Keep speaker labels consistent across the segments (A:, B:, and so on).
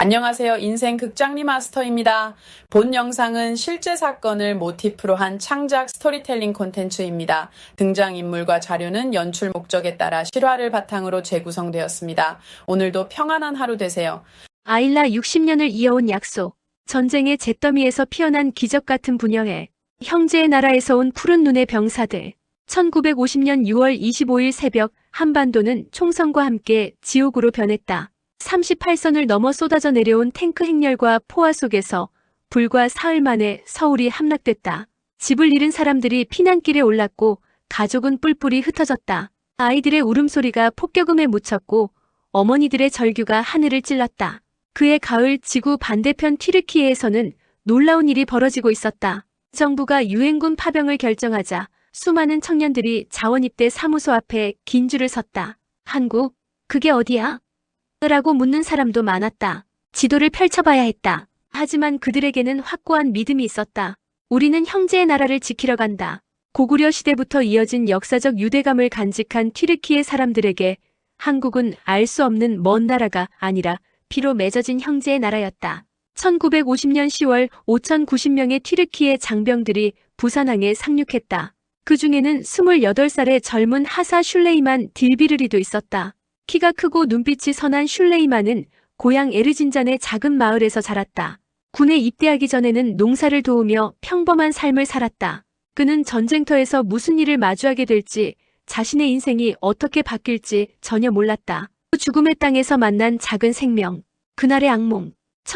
A: 안녕하세요. 인생 극장 리마스터입니다. 본 영상은 실제 사건을 모티프로 한 창작 스토리텔링 콘텐츠입니다. 등장인물과 자료는 연출 목적에 따라 실화를 바탕으로 재구성되었습니다. 오늘도 평안한 하루 되세요.
B: 아일라 60년을 이어온 약속, 전쟁의 잿더미에서 피어난 기적 같은 분영회, 형제의 나라에서 온 푸른 눈의 병사들. 1950년 6월 25일 새벽 한반도는 총성과 함께 지옥으로 변했다. 38선을 넘어 쏟아져 내려온 탱크 행렬과 포화 속에서 불과 사흘 만에 서울이 함락됐다. 집을 잃은 사람들이 피난길에 올랐고 가족은 뿔뿔이 흩어졌다. 아이들의 울음소리가 폭격음에 묻혔고 어머니들의 절규가 하늘을 찔렀다. 그해 가을 지구 반대편 튀르키예에서는 놀라운 일이 벌어지고 있었다. 정부가 유엔군 파병을 결정하자 수많은 청년들이 자원입대 사무소 앞에 긴 줄을 섰다. 한국? 그게 어디야? 라고 묻는 사람도 많았다. 지도를 펼쳐봐야 했다. 하지만 그들에게는 확고한 믿음이 있었다. 우리는 형제의 나라를 지키러 간다. 고구려 시대부터 이어진 역사적 유대감을 간직한 튀르키예 사람들에게 한국은 알 수 없는 먼 나라가 아니라 피로 맺어진 형제의 나라였다. 1950년 10월 5,090명의 튀르키예 장병들이 부산항에 상륙했다. 그 중에는 28살의 젊은 하사 슐레이만 딜비르리도 있었다. 키가 크고 눈빛이 선한 슐레이만은 고향 에르진잔의 작은 마을에서 자랐다. 군에 입대하기 전에는 농사를 도우며 평범한 삶을 살았다. 그는 전쟁터에서 무슨 일을 마주하게 될지, 자신의 인생이 어떻게 바뀔지 전혀 몰랐다. 죽음의 땅에서 만난 작은 생명, 그날의 악몽.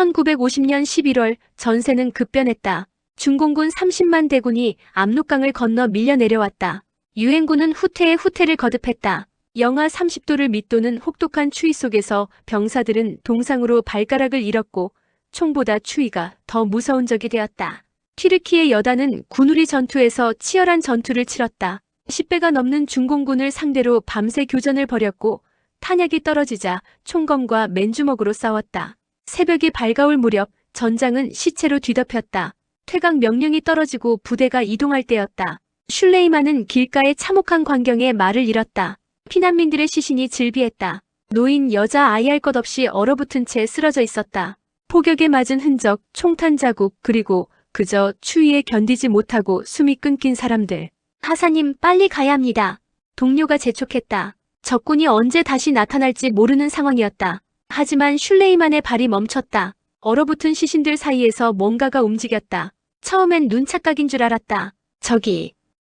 B: 1950년 11월 전세는 급변했다. 중공군 30만 대군이 압록강을 건너 밀려 내려왔다. 유엔군은 후퇴에 후퇴를 거듭했다. 영하 30도를 밑도는 혹독한 추위 속에서 병사들은 동상으로 발가락을 잃었고 총보다 추위가 더 무서운 적이 되었다. 튀르키예 여단은 군우리 전투에서 치열한 전투를 치렀다. 10배가 넘는 중공군을 상대로 밤새 교전을 벌였고 탄약이 떨어지자 총검과 맨주먹으로 싸웠다. 새벽이 밝아올 무렵 전장은 시체로 뒤덮였다. 퇴각 명령이 떨어지고 부대가 이동할 때였다. 슐레이만은 길가의 참혹한 광경에 말을 잃었다. 피난민들의 시신이 질비했다. 노인, 여자, 아이 할 것 없이 얼어붙은 채 쓰러져 있었다. 폭격에 맞은 흔적, 총탄 자국, 그리고 그저 추위에 견디지 못하고 숨이 끊긴 사람들. 하사님, 빨리 가야 합니다. 동료가 재촉했다. 적군이 언제 다시 나타날지 모르는 상황이었다. 하지만 슐레이만의 발이 멈췄다. 얼어붙은 시신들 사이에서 뭔가가 움직였다. 처음엔 눈착각인 줄 알았다.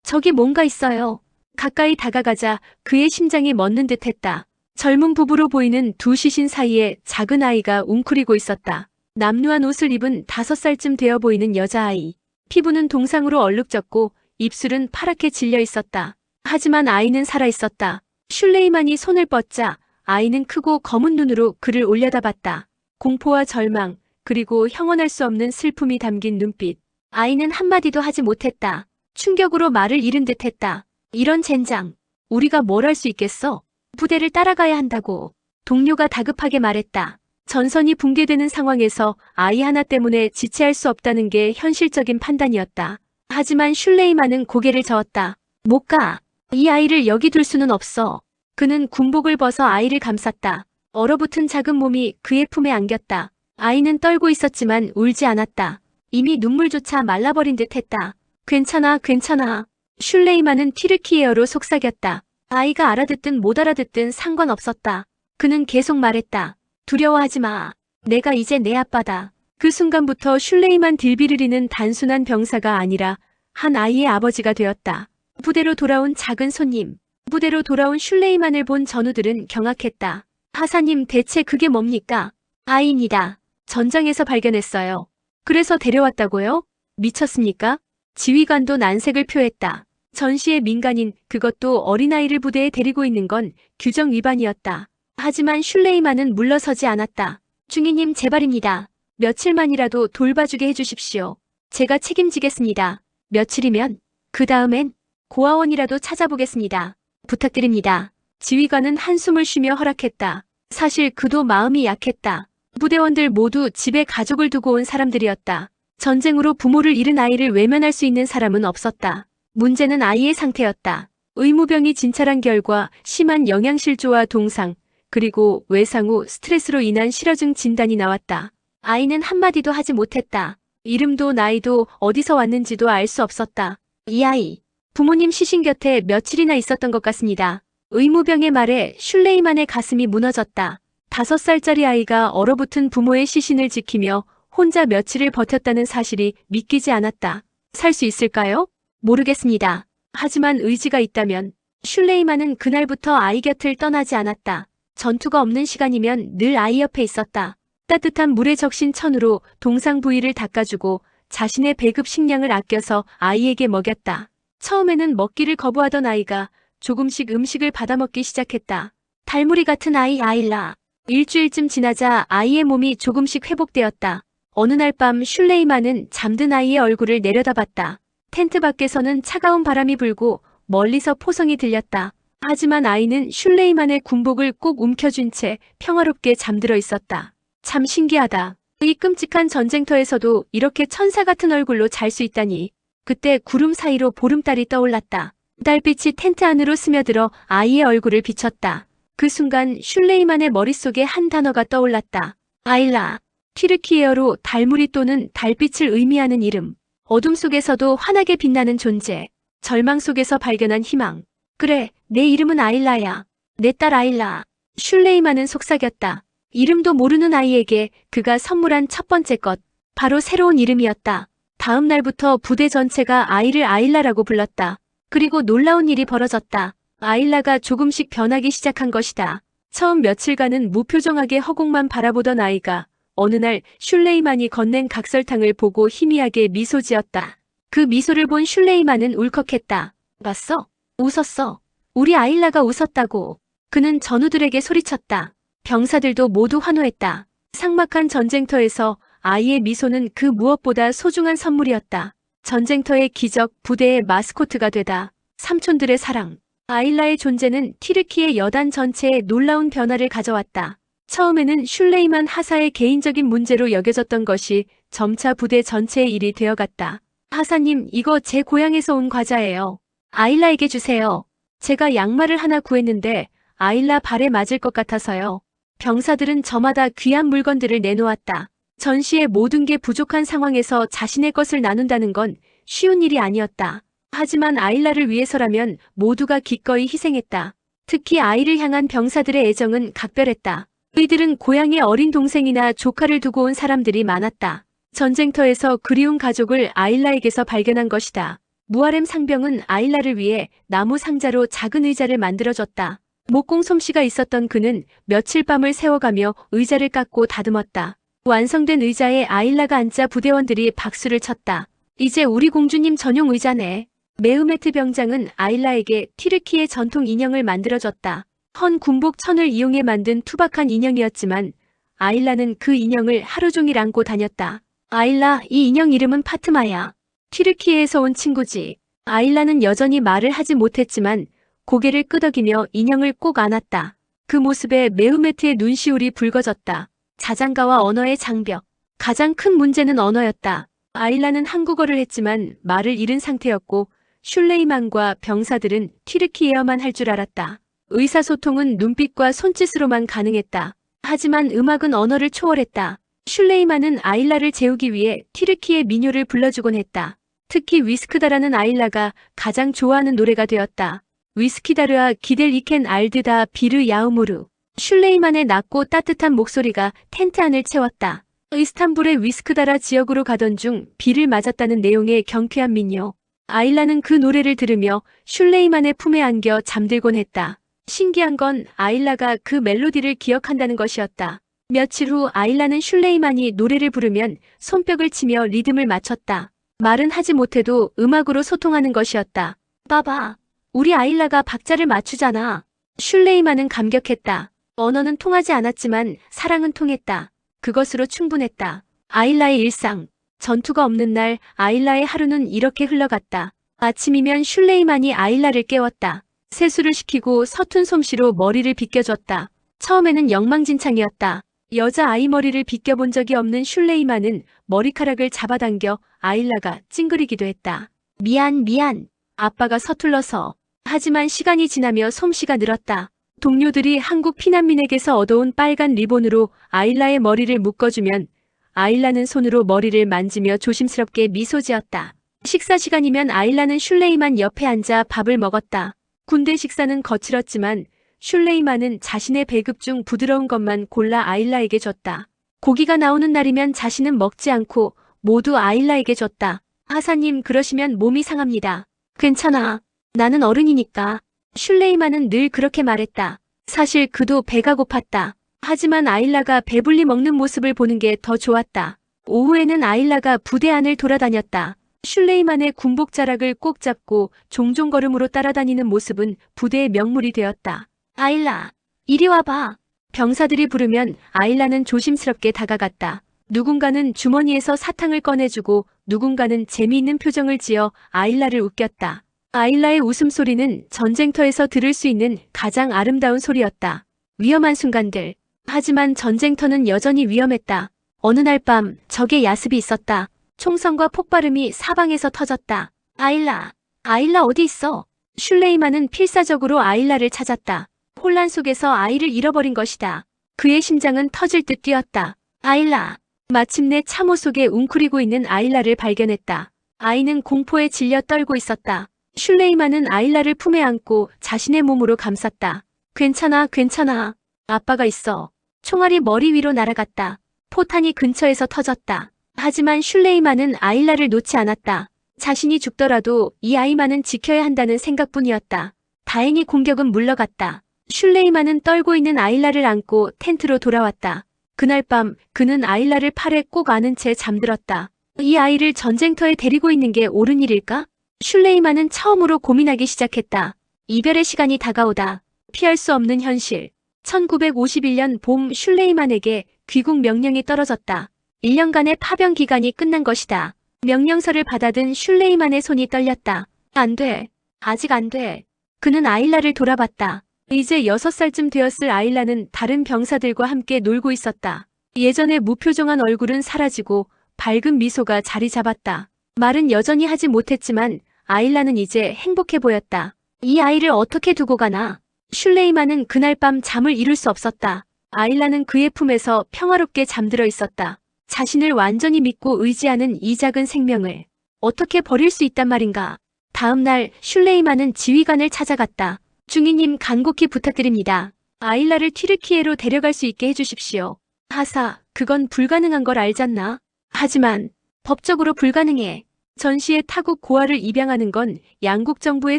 B: 저기 뭔가 있어요. 가까이 다가가자 그의 심장이 멎는 듯 했다. 젊은 부부로 보이는 두 시신 사이에 작은 아이가 웅크리고 있었다. 남루한 옷을 입은 5살쯤 되어 보이는 여자아이. 피부는 동상으로 얼룩졌고 입술은 파랗게 질려 있었다. 하지만 아이는 살아있었다. 슐레이만이 손을 뻗자 아이는 크고 검은 눈으로 그를 올려다봤다. 공포와 절망, 그리고 형언할 수 없는 슬픔이 담긴 눈빛. 아이는 한마디도 하지 못했다. 충격으로 말을 잃은 듯 했다. 이런 젠장, 우리가 뭘 할 수 있겠어? 부대를 따라가야 한다고. 동료가 다급하게 말했다. 전선이 붕괴되는 상황에서 아이 하나 때문에 지체할 수 없다는 게 현실적인 판단이었다. 하지만 슐레이만은 고개를 저었다. 못 가. 이 아이를 여기 둘 수는 없어. 그는 군복을 벗어 아이를 감쌌다. 얼어붙은 작은 몸이 그의 품에 안겼다. 아이는 떨고 있었지만 울지 않았다. 이미 눈물조차 말라버린 듯 했다. 괜찮아, 괜찮아. 슐레이만은 튀르키예어로 속삭였다. 아이가 알아듣든 못 알아듣든 상관없었다. 그는 계속 말했다. 두려워하지 마. 내가 이제 내 아빠다. 그 순간부터 슐레이만 딜비르리는 단순한 병사가 아니라 한 아이의 아버지가 되었다. 부대로 돌아온 작은 손님. 부대로 돌아온 슐레이만을 본 전우들은 경악했다. 하사님, 대체 그게 뭡니까? 아이입니다. 전장에서 발견했어요. 그래서 데려왔다고요? 미쳤습니까? 지휘관도 난색을 표했다. 전시의 민간인, 그것도 어린아이를 부대에 데리고 있는 건 규정 위반이었다. 하지만 슐레이만은 물러서지 않았다. 중위님, 제발입니다. 며칠만이라도 돌봐주게 해주십시오. 제가 책임지겠습니다. 며칠이면? 그 다음엔 고아원이라도 찾아보겠습니다. 부탁드립니다. 지휘관은 한숨을 쉬며 허락했다. 사실 그도 마음이 약했다. 부대원들 모두 집에 가족을 두고 온 사람들이었다. 전쟁으로 부모를 잃은 아이를 외면할 수 있는 사람은 없었다. 문제는 아이의 상태였다. 의무병이 진찰한 결과 심한 영양실조와 동상, 그리고 외상 후 스트레스로 인한 실어증 진단이 나왔다. 아이는 한마디도 하지 못했다. 이름도 나이도 어디서 왔는지도 알 수 없었다. 이 아이, 부모님 시신 곁에 며칠이나 있었던 것 같습니다. 의무병의 말에 슐레이만의 가슴이 무너졌다. 5살짜리 아이가 얼어붙은 부모의 시신을 지키며 혼자 며칠을 버텼다는 사실이 믿기지 않았다. 살 수 있을까요? 모르겠습니다. 하지만 의지가 있다면 슐레이만은 그날부터 아이 곁을 떠나지 않았다. 전투가 없는 시간이면 늘 아이 옆에 있었다. 따뜻한 물에 적신 천으로 동상 부위를 닦아주고 자신의 배급 식량을 아껴서 아이에게 먹였다. 처음에는 먹기를 거부하던 아이가 조금씩 음식을 받아먹기 시작했다. 달무리 같은 아이 아일라. 일주일쯤 지나자 아이의 몸이 조금씩 회복되었다. 어느 날 밤 슐레이만은 잠든 아이의 얼굴을 내려다봤다. 텐트 밖에서는 차가운 바람이 불고 멀리서 포성이 들렸다. 하지만 아이는 슐레이만의 군복을 꼭 움켜쥔 채 평화롭게 잠들어 있었다. 참 신기하다. 이 끔찍한 전쟁터에서도 이렇게 천사 같은 얼굴로 잘 수 있다니. 그때 구름 사이로 보름달이 떠올랐다. 달빛이 텐트 안으로 스며들어 아이의 얼굴을 비췄다. 그 순간 슐레이만의 머릿속에 한 단어가 떠올랐다. 아일라. 튀르키예어로 달무리 또는 달빛을 의미하는 이름. 어둠 속에서도 환하게 빛나는 존재. 절망 속에서 발견한 희망. 그래, 내 이름은 아일라야. 내 딸 아일라. 슐레이만은 속삭였다. 이름도 모르는 아이에게 그가 선물한 첫 번째 것. 바로 새로운 이름이었다. 다음 날부터 부대 전체가 아이를 아일라라고 불렀다. 그리고 놀라운 일이 벌어졌다. 아일라가 조금씩 변하기 시작한 것이다. 처음 며칠간은 무표정하게 허공만 바라보던 아이가 어느 날 슐레이만이 건넨 각설탕을 보고 희미하게 미소 지었다. 그 미소를 본 슐레이만은 울컥했다. 봤어? 웃었어. 우리 아일라가 웃었다고. 그는 전우들에게 소리쳤다. 병사들도 모두 환호했다. 삭막한 전쟁터에서 아이의 미소는 그 무엇보다 소중한 선물이었다. 전쟁터의 기적, 부대의 마스코트가 되다. 삼촌들의 사랑. 아일라의 존재는 튀르키예 여단 전체에 놀라운 변화를 가져왔다. 처음에는 슐레이만 하사의 개인적인 문제로 여겨졌던 것이 점차 부대 전체의 일이 되어갔다. 하사님, 이거 제 고향에서 온 과자예요. 아일라에게 주세요. 제가 양말을 하나 구했는데 아일라 발에 맞을 것 같아서요. 병사들은 저마다 귀한 물건들을 내놓았다. 전시의 모든 게 부족한 상황에서 자신의 것을 나눈다는 건 쉬운 일이 아니었다. 하지만 아일라를 위해서라면 모두가 기꺼이 희생했다. 특히 아이를 향한 병사들의 애정은 각별했다. 이들은 고향의 어린 동생이나 조카를 두고 온 사람들이 많았다. 전쟁터에서 그리운 가족을 아일라에게서 발견한 것이다. 무아렘 상병은 아일라를 위해 나무 상자로 작은 의자를 만들어줬다. 목공 솜씨가 있었던 그는 며칠 밤을 새워가며 의자를 깎고 다듬었다. 완성된 의자에 아일라가 앉자 부대원들이 박수를 쳤다. 이제 우리 공주님 전용 의자네. 메흐메트 병장은 아일라에게 튀르키예 전통 인형을 만들어줬다. 헌 군복 천을 이용해 만든 투박한 인형이었지만 아일라는 그 인형을 하루 종일 안고 다녔다. 아일라, 이 인형 이름은 파트마야. 튀르키예에서 온 친구지. 아일라는 여전히 말을 하지 못했지만 고개를 끄덕이며 인형을 꼭 안았다. 그 모습에 메흐메트의 눈시울이 붉어졌다. 자장가와 언어의 장벽. 가장 큰 문제는 언어였다. 아일라는 한국어를 했지만 말을 잃은 상태였고 슐레이만과 병사들은 튀르키예어만 할 줄 알았다. 의사소통은 눈빛과 손짓으로만 가능했다. 하지만 음악은 언어를 초월했다. 슐레이만은 아일라를 재우기 위해 튀르키예 민요를 불러주곤 했다. 특히 위스크다라는 아일라가 가장 좋아하는 노래가 되었다. 위스키다르아 기델 이켄 알드다 비르 야우무르. 슐레이만의 낮고 따뜻한 목소리가 텐트 안을 채웠다. 이스탄불의 위스크다라 지역으로 가던 중 비를 맞았다는 내용의 경쾌한 민요. 아일라는 그 노래를 들으며 슐레이만의 품에 안겨 잠들곤 했다. 신기한 건 아일라가 그 멜로디를 기억한다는 것이었다. 며칠 후 아일라는 슐레이만이 노래를 부르면 손뼉을 치며 리듬을 맞췄다. 말은 하지 못해도 음악으로 소통하는 것이었다. 봐봐. 우리 아일라가 박자를 맞추잖아. 슐레이만은 감격했다. 언어는 통하지 않았지만 사랑은 통했다. 그것으로 충분했다. 아일라의 일상. 전투가 없는 날 아일라의 하루는 이렇게 흘러갔다. 아침이면 슐레이만이 아일라를 깨웠다. 세수를 시키고 서툰 솜씨로 머리를 빗겨줬다. 처음에는 엉망진창이었다. 여자 아이 머리를 빗겨본 적이 없는 슐레이만은 머리카락을 잡아당겨 아일라가 찡그리기도 했다. 미안. 아빠가 서툴러서. 하지만 시간이 지나며 솜씨가 늘었다. 동료들이 한국 피난민에게서 얻어온 빨간 리본으로 아일라의 머리를 묶어주면 아일라는 손으로 머리를 만지며 조심스럽게 미소 지었다. 식사 시간이면 아일라는 슐레이만 옆에 앉아 밥을 먹었다. 군대 식사는 거칠었지만 슐레이만은 자신의 배급 중 부드러운 것만 골라 아일라에게 줬다. 고기가 나오는 날이면 자신은 먹지 않고 모두 아일라에게 줬다. 하사님, 그러시면 몸이 상합니다. 괜찮아. 나는 어른이니까. 슐레이만은 늘 그렇게 말했다. 사실 그도 배가 고팠다. 하지만 아일라가 배불리 먹는 모습을 보는 게 더 좋았다. 오후에는 아일라가 부대 안을 돌아다녔다. 슐레이만의 군복 자락을 꼭 잡고 종종 걸음으로 따라다니는 모습은 부대의 명물이 되었다. 아일라, 이리 와봐. 병사들이 부르면 아일라는 조심스럽게 다가갔다. 누군가는 주머니에서 사탕을 꺼내주고 누군가는 재미있는 표정을 지어 아일라를 웃겼다. 아일라의 웃음소리는 전쟁터에서 들을 수 있는 가장 아름다운 소리였다. 위험한 순간들. 하지만 전쟁터는 여전히 위험했다. 어느 날 밤 적의 야습이 있었다. 총성과 폭발음이 사방에서 터졌다. 아일라 어디 있어? 슐레이만은 필사적으로 아일라를 찾았다. 혼란 속에서 아이를 잃어버린 것이다. 그의 심장은 터질 듯 뛰었다. 아일라. 마침내 참호 속에 웅크리고 있는 아일라를 발견했다. 아이는 공포에 질려 떨고 있었다. 슐레이만은 아일라를 품에 안고 자신의 몸으로 감쌌다. 괜찮아. 아빠가 있어. 총알이 머리 위로 날아갔다. 포탄이 근처에서 터졌다. 하지만 슐레이만은 아일라를 놓지 않았다. 자신이 죽더라도 이 아이만은 지켜야 한다는 생각뿐이었다. 다행히 공격은 물러갔다. 슐레이만은 떨고 있는 아일라를 안고 텐트로 돌아왔다. 그날 밤 그는 아일라를 팔에 꼭 안은 채 잠들었다. 이 아이를 전쟁터에 데리고 있는 게 옳은 일일까? 슐레이만은 처음으로 고민하기 시작했다. 이별의 시간이 다가오다. 피할 수 없는 현실. 1951년 봄 슐레이만에게 귀국 명령이 떨어졌다. 1년간의 파병 기간이 끝난 것이다. 명령서를 받아든 슐레이만의 손이 떨렸다. 안 돼. 아직 안 돼. 그는 아일라를 돌아봤다. 이제 6살쯤 되었을 아일라는 다른 병사들과 함께 놀고 있었다. 예전의 무표정한 얼굴은 사라지고 밝은 미소가 자리 잡았다. 말은 여전히 하지 못했지만 아일라는 이제 행복해 보였다. 이 아이를 어떻게 두고 가나? 슐레이만은 그날 밤 잠을 이룰 수 없었다. 아일라는 그의 품에서 평화롭게 잠들어 있었다. 자신을 완전히 믿고 의지하는 이 작은 생명을 어떻게 버릴 수 있단 말인가? 다음 날 슐레이만은 지휘관을 찾아갔다. 중위님, 간곡히 부탁드립니다. 아일라를 튀르키예로 데려갈 수 있게 해주십시오. 하사, 그건 불가능한 걸 알잖나? 하지만 법적으로 불가능해. 전시의 타국 고아를 입양하는 건 양국 정부의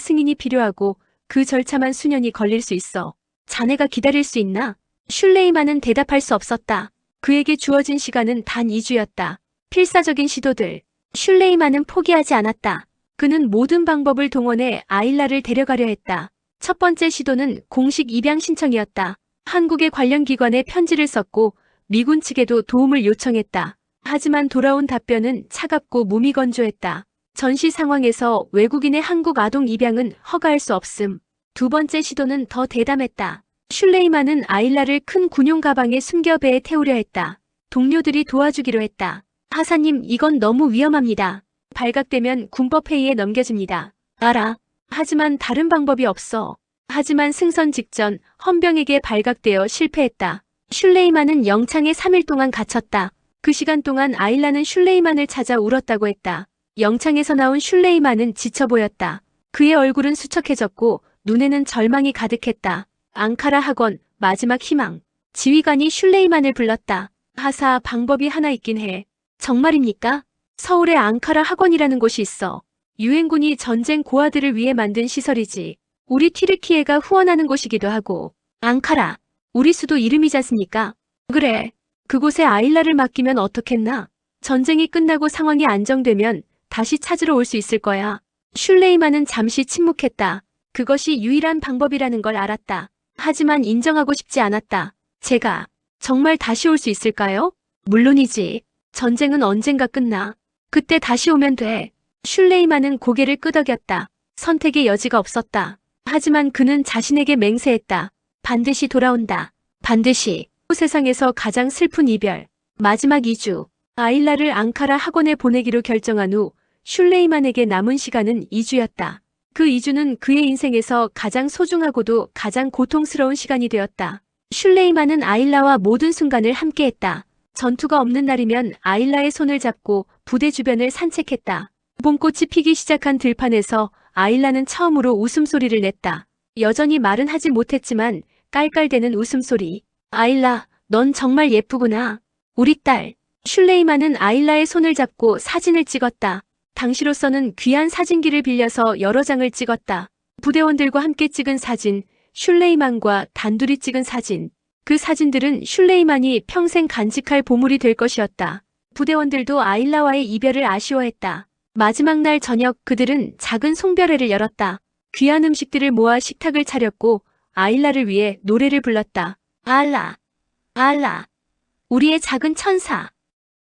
B: 승인이 필요하고 그 절차만 수년이 걸릴 수 있어. 자네가 기다릴 수 있나? 슐레이만은 대답할 수 없었다. 그에게 주어진 시간은 단 2주였다. 필사적인 시도들. 슐레이만은 포기하지 않았다. 그는 모든 방법을 동원해 아일라를 데려가려 했다. 첫 번째 시도는 공식 입양 신청이었다. 한국의 관련 기관에 편지를 썼고 미군 측에도 도움을 요청했다. 하지만 돌아온 답변은 차갑고 무미건조했다. 전시 상황에서 외국인의 한국 아동 입양은 허가할 수 없음. 두 번째 시도는 더 대담했다. 슐레이만은 아일라를 큰 군용 가방에 숨겨 배에 태우려 했다. 동료들이 도와주기로 했다. 하사님, 이건 너무 위험합니다. 발각되면 군법회의에 넘겨집니다. 알아. 하지만 다른 방법이 없어. 하지만 승선 직전 헌병에게 발각되어 실패했다. 슐레이만은 영창에 3일 동안 갇혔다. 그 시간 동안 아일라는 슐레이만을 찾아 울었다고 했다. 영창에서 나온 슐레이만은 지쳐 보였다. 그의 얼굴은 수척해졌고 눈에는 절망이 가득했다. 앙카라 학원, 마지막 희망. 지휘관이 슐레이만을 불렀다. 하사, 방법이 하나 있긴 해. 정말입니까? 서울에 앙카라 학원이라는 곳이 있어. 유엔군이 전쟁 고아들을 위해 만든 시설이지. 우리 튀르키예가 후원하는 곳이기도 하고. 앙카라, 우리 수도 이름이지 않습니까? 그래. 그곳에 아일라를 맡기면 어떻겠나? 전쟁이 끝나고 상황이 안정되면 다시 찾으러 올 수 있을 거야. 슐레이만은 잠시 침묵했다. 그것이 유일한 방법이라는 걸 알았다. 하지만 인정하고 싶지 않았다. 제가 정말 다시 올 수 있을까요? 물론이지. 전쟁은 언젠가 끝나. 그때 다시 오면 돼. 슐레이만은 고개를 끄덕였다. 선택의 여지가 없었다. 하지만 그는 자신에게 맹세했다. 반드시 돌아온다. 반드시. 세상에서 가장 슬픈 이별. 마지막 2주. 아일라를 앙카라 학원에 보내기로 결정한 후 슐레이만에게 남은 시간은 2주였다. 그 2주는 그의 인생에서 가장 소중하고도 가장 고통스러운 시간이 되었다. 슐레이만은 아일라와 모든 순간을 함께했다. 전투가 없는 날이면 아일라의 손을 잡고 부대 주변을 산책했다. 봄꽃이 피기 시작한 들판에서 아일라는 처음으로 웃음소리를 냈다. 여전히 말은 하지 못했지만 깔깔대는 웃음소리. 아일라, 넌 정말 예쁘구나. 우리 딸. 슐레이만은 아일라의 손을 잡고 사진을 찍었다. 당시로서는 귀한 사진기를 빌려서 여러 장을 찍었다. 부대원들과 함께 찍은 사진, 슐레이만과 단둘이 찍은 사진. 그 사진들은 슐레이만이 평생 간직할 보물이 될 것이었다. 부대원들도 아일라와의 이별을 아쉬워했다. 마지막 날 저녁 그들은 작은 송별회를 열었다. 귀한 음식들을 모아 식탁을 차렸고 아일라를 위해 노래를 불렀다. 알라, 알라, 우리의 작은 천사.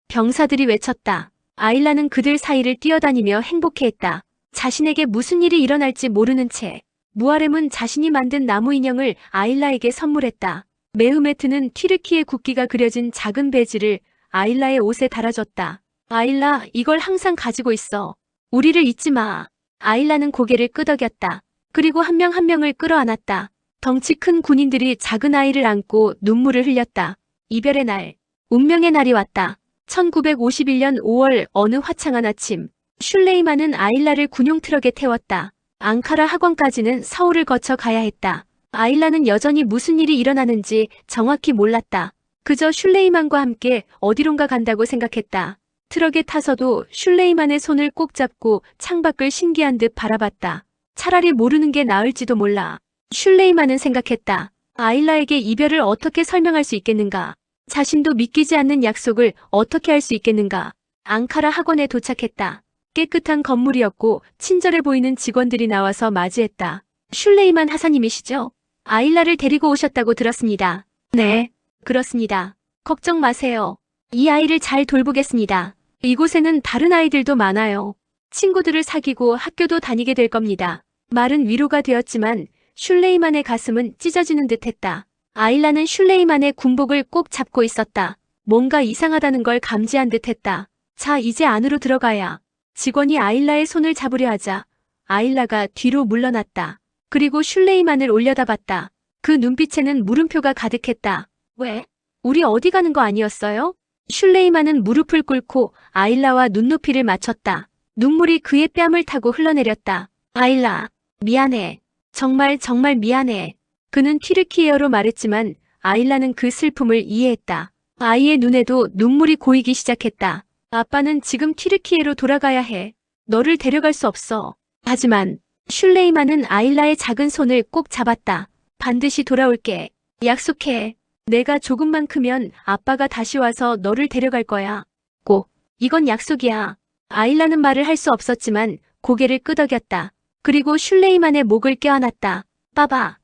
B: 병사들이 외쳤다. 아일라는 그들 사이를 뛰어다니며 행복해했다. 자신에게 무슨 일이 일어날지 모르는 채 무아렘은 자신이 만든 나무 인형을 아일라에게 선물했다. 메흐메트는 튀르키예 국기가 그려진 작은 배지를 아일라의 옷에 달아줬다. 아일라, 이걸 항상 가지고 있어. 우리를 잊지 마. 아일라는 고개를 끄덕였다. 그리고 한 명 한 명을 끌어안았다. 덩치 큰 군인들이 작은 아이를 안고 눈물을 흘렸다. 이별의 날, 운명의 날이 왔다. 1951년 5월 어느 화창한 아침, 슐레이만은 아일라를 군용 트럭에 태웠다. 앙카라 학원까지는 서울을 거쳐 가야 했다. 아일라는 여전히 무슨 일이 일어나는지 정확히 몰랐다. 그저 슐레이만과 함께 어디론가 간다고 생각했다. 트럭에 타서도 슐레이만의 손을 꼭 잡고 창밖을 신기한 듯 바라봤다. 차라리 모르는 게 나을지도 몰라. 슐레이만은 생각했다. 아일라에게 이별을 어떻게 설명할 수 있겠는가? 자신도 믿기지 않는 약속을 어떻게 할 수 있겠는가? 앙카라 학원에 도착했다. 깨끗한 건물이었고 친절해 보이는 직원들이 나와서 맞이했다. 슐레이만 하사님이시죠? 아일라를 데리고 오셨다고 들었습니다. 네, 그렇습니다. 걱정 마세요. 이 아이를 잘 돌보겠습니다. 이곳에는 다른 아이들도 많아요. 친구들을 사귀고 학교도 다니게 될 겁니다. 말은 위로가 되었지만 슐레이만의 가슴은 찢어지는 듯했다. 아일라는 슐레이만의 군복을 꼭 잡고 있었다. 뭔가 이상하다는 걸 감지한 듯했다. 자, 이제 안으로 들어가야. 직원이 아일라의 손을 잡으려 하자 아일라가 뒤로 물러났다. 그리고 슐레이만을 올려다봤다. 그 눈빛에는 물음표가 가득했다. 왜? 우리 어디 가는 거 아니었어요? 슐레이만은 무릎을 꿇고 아일라와 눈높이를 맞췄다. 눈물이 그의 뺨을 타고 흘러내렸다. 아일라, 미안해. 정말 미안해. 그는 튀르키예어로 말했지만 아일라는 그 슬픔을 이해했다. 아이의 눈에도 눈물이 고이기 시작했다. 아빠는 지금 튀르키예로 돌아가야 해. 너를 데려갈 수 없어. 하지만 슐레이만은 아일라의 작은 손을 꼭 잡았다. 반드시 돌아올게. 약속해. 내가 조금만 크면 아빠가 다시 와서 너를 데려갈 거야. 꼭. 이건 약속이야. 아일라는 말을 할 수 없었지만 고개를 끄덕였다. 그리고 슐레이만의 목을 껴안았다. 빠바.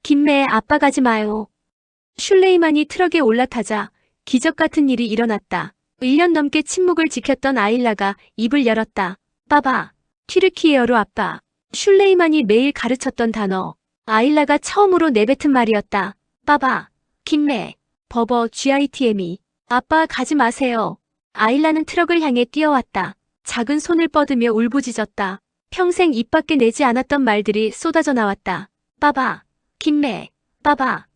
B: 김매에 아빠 가지 마요. 슐레이만이 트럭에 올라타자 기적 같은 일이 일어났다. 1년 넘게 침묵을 지켰던 아일라가 입을 열었다. 빠바. 튀르키예어로 아빠. 슐레이만이 매일 가르쳤던 단어. 아일라가 처음으로 내뱉은 말이었다. 빠바. 김매. 버버 GITM이. 아빠 가지 마세요. 아일라는 트럭을 향해 뛰어왔다. 작은 손을 뻗으며 울부짖었다. 평생 입 밖에 내지 않았던 말들이 쏟아져 나왔다. 빠바. 김매. 빠바.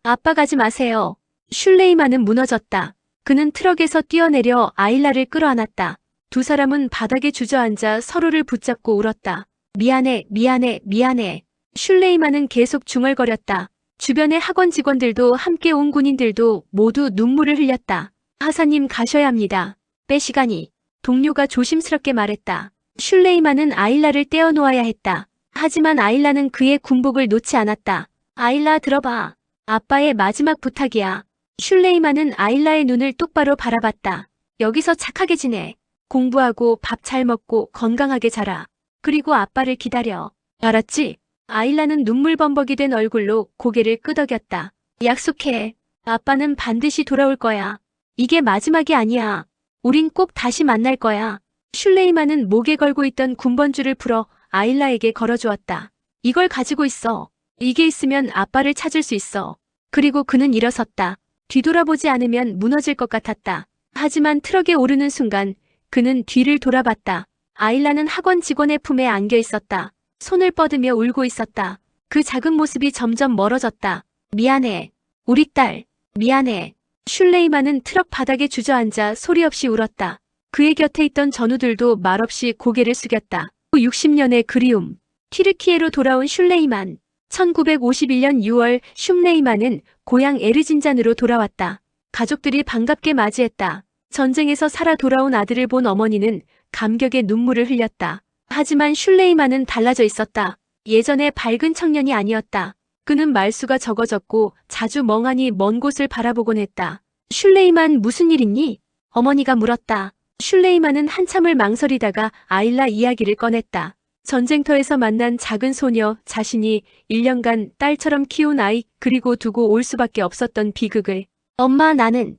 B: 아빠 가지 마세요. 슐레이만은 무너졌다. 그는 트럭에서 뛰어내려 아일라를 끌어안았다. 두 사람은 바닥에 주저앉아 서로를 붙잡고 울었다. 미안해, 미안해, 미안해. 슐레이만은 계속 중얼거렸다. 주변의 학원 직원들도 함께 온 군인들도 모두 눈물을 흘렸다. 하사님 가셔야 합니다. 빼 시간이. 동료가 조심스럽게 말했다. 슐레이만은 아일라를 떼어놓아야 했다. 하지만 아일라는 그의 군복을 놓지 않았다. 아일라 들어봐. 아빠의 마지막 부탁이야. 슐레이만은 아일라의 눈을 똑바로 바라봤다. 여기서 착하게 지내. 공부하고 밥 잘 먹고 건강하게 자라. 그리고 아빠를 기다려. 알았지? 아일라는 눈물범벅이 된 얼굴로 고개를 끄덕였다. 약속해. 아빠는 반드시 돌아올 거야. 이게 마지막이 아니야. 우린 꼭 다시 만날 거야. 슐레이만은 목에 걸고 있던 군번줄을 풀어 아일라에게 걸어주었다. 이걸 가지고 있어. 이게 있으면 아빠를 찾을 수 있어. 그리고 그는 일어섰다. 뒤돌아보지 않으면 무너질 것 같았다. 하지만 트럭에 오르는 순간 그는 뒤를 돌아봤다. 아일라는 학원 직원의 품에 안겨 있었다. 손을 뻗으며 울고 있었다. 그 작은 모습이 점점 멀어졌다. 미안해. 우리 딸. 미안해. 슐레이만은 트럭 바닥에 주저앉아 소리 없이 울었다. 그의 곁에 있던 전우들도 말없이 고개를 숙였다. 60년의 그리움. 튀르키예로 돌아온 슐레이만. 1951년 6월 슐레이만은 고향 에르진잔으로 돌아왔다. 가족들이 반갑게 맞이했다. 전쟁에서 살아 돌아온 아들을 본 어머니는 감격의 눈물을 흘렸다. 하지만 슐레이만은 달라져 있었다. 예전의 밝은 청년이 아니었다. 그는 말수가 적어졌고 자주 멍하니 먼 곳을 바라보곤 했다. 슐레이만 무슨 일 있니? 어머니가 물었다. 슐레이만은 한참을 망설이다가 아일라 이야기를 꺼냈다. 전쟁터에서 만난 작은 소녀, 자신이 1년간 딸처럼 키운 아이, 그리고 두고 올 수밖에 없었던 비극을. 엄마, 나는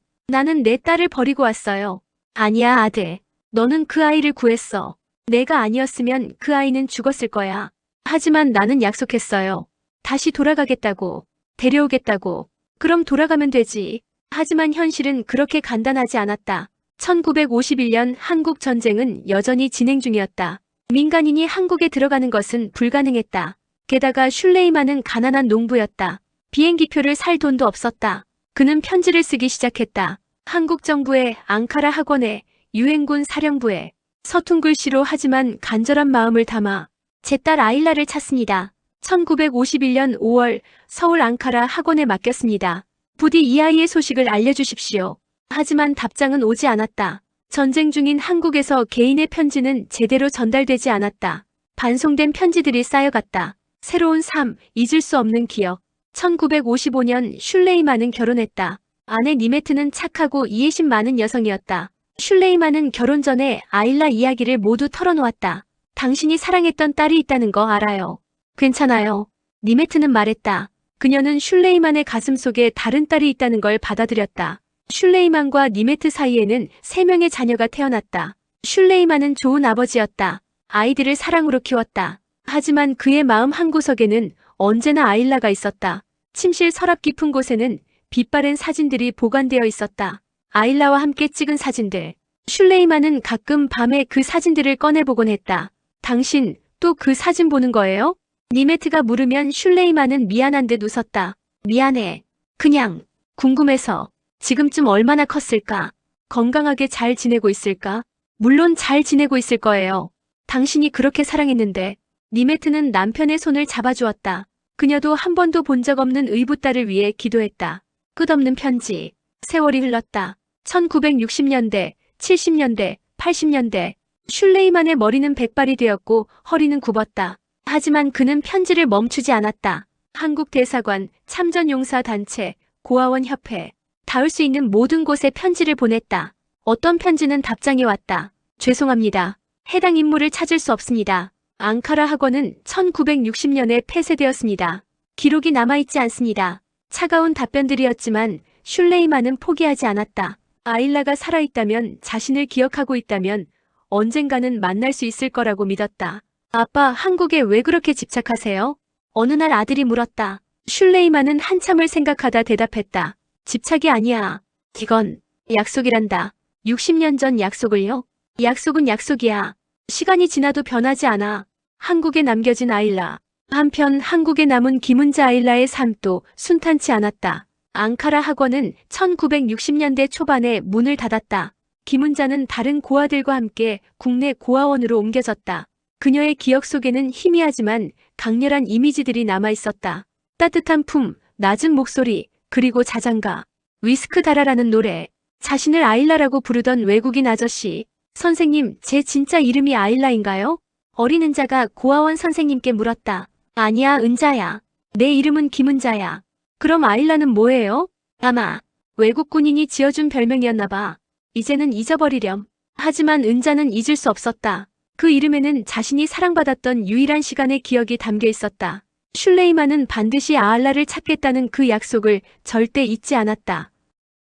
B: 내 딸을 버리고 왔어요. 아니야, 아들. 너는 그 아이를 구했어. 내가 아니었으면 그 아이는 죽었을 거야. 하지만 나는 약속했어요. 다시 돌아가겠다고. 데려오겠다고. 그럼 돌아가면 되지. 하지만 현실은 그렇게 간단하지 않았다. 1951년 한국 전쟁은 여전히 진행 중이었다. 민간인이 한국에 들어가는 것은 불가능했다. 게다가 슐레이만은 가난한 농부였다. 비행기표를 살 돈도 없었다. 그는 편지를 쓰기 시작했다. 한국 정부에, 앙카라 학원에, 유엔군 사령부에. 서툰 글씨로 하지만 간절한 마음을 담아 제 딸 아일라를 찾습니다. 1951년 5월 서울 앙카라 학원에 맡겼습니다. 부디 이 아이의 소식을 알려주십시오. 하지만 답장은 오지 않았다. 전쟁 중인 한국에서 개인의 편지는 제대로 전달되지 않았다. 반송된 편지들이 쌓여갔다. 새로운 삶, 잊을 수 없는 기억. 1955년 슐레이만은 결혼했다. 아내 니메트는 착하고 이해심 많은 여성이었다. 슐레이만은 결혼 전에 아일라 이야기를 모두 털어놓았다. 당신이 사랑했던 딸이 있다는 거 알아요. 괜찮아요. 니메트는 말했다. 그녀는 슐레이만의 가슴 속에 다른 딸이 있다는 걸 받아들였다. 슐레이만과 니메트 사이에는 3명의 자녀가 태어났다. 슐레이만은 좋은 아버지였다. 아이들을 사랑으로 키웠다. 하지만 그의 마음 한구석에는 언제나 아일라가 있었다. 침실 서랍 깊은 곳에는 빛바랜 사진들이 보관되어 있었다. 아일라와 함께 찍은 사진들. 슐레이만은 가끔 밤에 그 사진들을 꺼내보곤 했다. 당신 또 그 사진 보는 거예요? 니메트가 물으면 슐레이만은 미안한 듯 웃었다. 미안해. 그냥 궁금해서. 지금쯤 얼마나 컸을까? 건강하게 잘 지내고 있을까? 물론 잘 지내고 있을 거예요. 당신이 그렇게 사랑했는데. 니메트는 남편의 손을 잡아주었다. 그녀도 한 번도 본 적 없는 의붓딸을 위해 기도했다. 끝없는 편지. 세월이 흘렀다. 1960년대, 70년대, 80년대. 슐레이만의 머리는 백발이 되었고 허리는 굽었다. 하지만 그는 편지를 멈추지 않았다. 한국 대사관, 참전용사 단체, 고아원 협회. 닿을 수 있는 모든 곳에 편지를 보냈다. 어떤 편지는 답장이 왔다. 죄송합니다. 해당 인물을 찾을 수 없습니다. 앙카라 학원은 1960년에 폐쇄되었습니다. 기록이 남아있지 않습니다. 차가운 답변들이었지만 슐레이만은 포기하지 않았다. 아일라가 살아있다면, 자신을 기억하고 있다면 언젠가는 만날 수 있을 거라고 믿었다. 아빠, 한국에 왜 그렇게 집착하세요? 어느 날 아들이 물었다. 슐레이만은 한참을 생각하다 대답했다. 집착이 아니야. 이건 약속이란다. 60년 전 약속을요? 약속은 약속이야. 시간이 지나도 변하지 않아. 한국에 남겨진 아일라. 한편 한국에 남은 김은자 아일라의 삶도 순탄치 않았다. 앙카라 학원은 1960년대 초반에 문을 닫았다. 김은자는 다른 고아들과 함께 국내 고아원으로 옮겨졌다. 그녀의 기억 속에는 희미하지만 강렬한 이미지들이 남아있었다. 따뜻한 품, 낮은 목소리, 그리고 자장가. 위스크 달아라는 노래. 자신을 아일라라고 부르던 외국인 아저씨. 선생님, 제 진짜 이름이 아일라인가요? 어린 은자가 고아원 선생님께 물었다. 아니야, 은자야. 내 이름은 김은자야. 그럼 아일라는 뭐예요? 아마 외국 군인이 지어준 별명이었나 봐. 이제는 잊어버리렴. 하지만 은자는 잊을 수 없었다. 그 이름에는 자신이 사랑받았던 유일한 시간의 기억이 담겨 있었다. 슐레이만은 반드시 아알라를 찾겠다는 그 약속을 절대 잊지 않았다.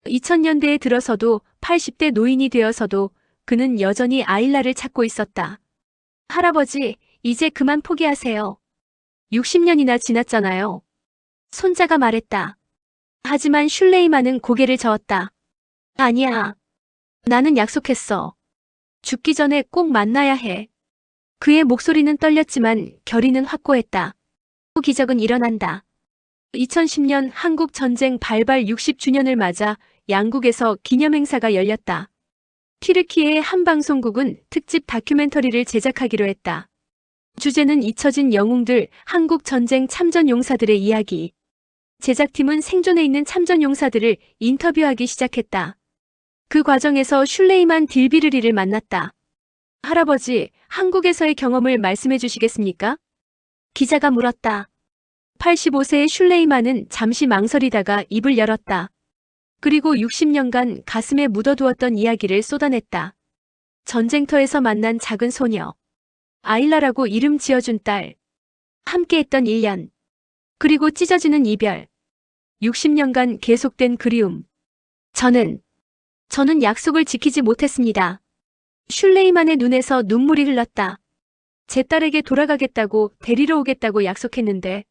B: 2000년대에 들어서도 80대 노인이 되어서도 그는 여전히 아일라를 찾고 있었다. 할아버지, 이제 그만 포기하세요. 60년이나 지났잖아요. 손자가 말했다. 하지만 슐레이만은 고개를 저었다. 아니야. 나는 약속했어. 죽기 전에 꼭 만나야 해. 그의 목소리는 떨렸지만 결의는 확고했다. 기적은 일어난다. 2010년 한국 전쟁 발발 60주년을 맞아 양국에서 기념행사가 열렸다. 튀르키예의 한 방송국은 특집 다큐멘터리를 제작하기로 했다. 주제는 잊혀진 영웅들, 한국 전쟁 참전 용사들의 이야기. 제작팀은 생존해 있는 참전 용사들을 인터뷰하기 시작했다. 그 과정에서 슐레이만 딜비르리를 만났다. 할아버지, 한국에서의 경험을 말씀해 주시겠습니까? 기자가 물었다. 85세의 슐레이만은 잠시 망설이다가 입을 열었다. 그리고 60년간 가슴에 묻어두었던 이야기를 쏟아냈다. 전쟁터에서 만난 작은 소녀. 아일라라고 이름 지어준 딸. 함께했던 1년. 그리고 찢어지는 이별. 60년간 계속된 그리움. 저는 약속을 지키지 못했습니다. 슐레이만의 눈에서 눈물이 흘렀다. 제 딸에게 돌아가겠다고 데리러 오겠다고 약속했는데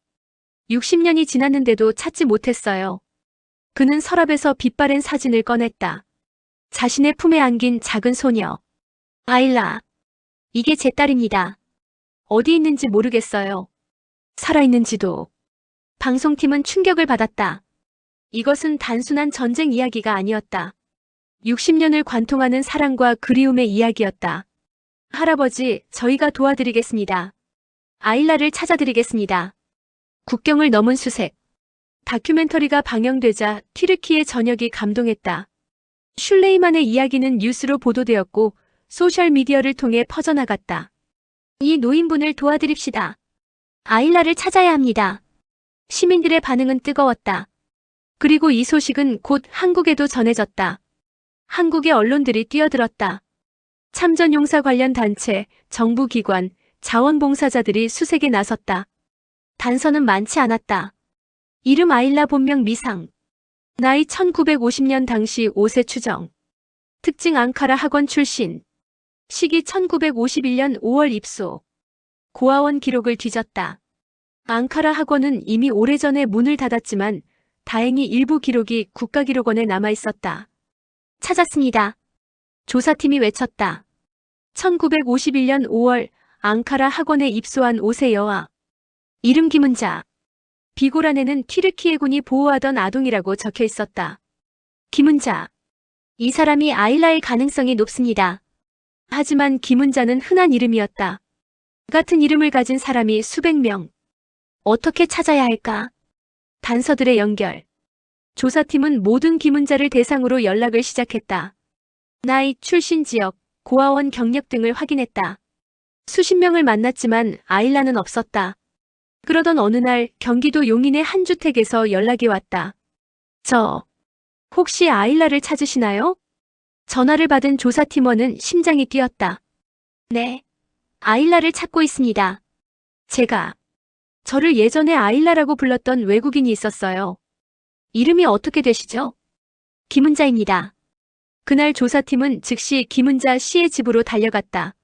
B: 60년이 지났는데도 찾지 못했어요. 그는 서랍에서 빛바랜 사진을 꺼냈다. 자신의 품에 안긴 작은 소녀. 아일라. 이게 제 딸입니다. 어디 있는지 모르겠어요. 살아있는지도. 방송팀은 충격을 받았다. 이것은 단순한 전쟁 이야기가 아니었다. 60년을 관통하는 사랑과 그리움의 이야기였다. 할아버지, 저희가 도와드리겠습니다. 아일라를 찾아드리겠습니다. 국경을 넘은 수색. 다큐멘터리가 방영되자 튀르키예 전역이 감동했다. 슐레이만의 이야기는 뉴스로 보도되었고 소셜미디어를 통해 퍼져나갔다. 이 노인분을 도와드립시다. 아일라를 찾아야 합니다. 시민들의 반응은 뜨거웠다. 그리고 이 소식은 곧 한국에도 전해졌다. 한국의 언론들이 뛰어들었다. 참전용사 관련 단체, 정부기관, 자원봉사자들이 수색에 나섰다. 단서는 많지 않았다. 이름 아일라 본명 미상. 나이 1950년 당시 5세 추정. 특징 앙카라 학원 출신. 시기 1951년 5월 입소. 고아원 기록을 뒤졌다. 앙카라 학원은 이미 오래전에 문을 닫았지만 다행히 일부 기록이 국가기록원에 남아있었다. 찾았습니다. 조사팀이 외쳤다. 1951년 5월 앙카라 학원에 입소한 5세 여아. 이름 김은자. 비고란에는 튀르키예군이 보호하던 아동이라고 적혀 있었다. 김은자. 이 사람이 아일라일 가능성이 높습니다. 하지만 김은자는 흔한 이름이었다. 같은 이름을 가진 사람이 수백 명. 어떻게 찾아야 할까? 단서들의 연결. 조사팀은 모든 김은자를 대상으로 연락을 시작했다. 나이, 출신 지역, 고아원 경력 등을 확인했다. 수십 명을 만났지만 아일라는 없었다. 그러던 어느 날 경기도 용인의 한 주택에서 연락이 왔다. 혹시 아일라를 찾으시나요? 전화를 받은 조사팀원은 심장이 뛰었다. 네. 아일라를 찾고 있습니다. 저를 예전에 아일라라고 불렀던 외국인이 있었어요. 이름이 어떻게 되시죠? 김은자입니다. 그날 조사팀은 즉시 김은자 씨의 집으로 달려갔다.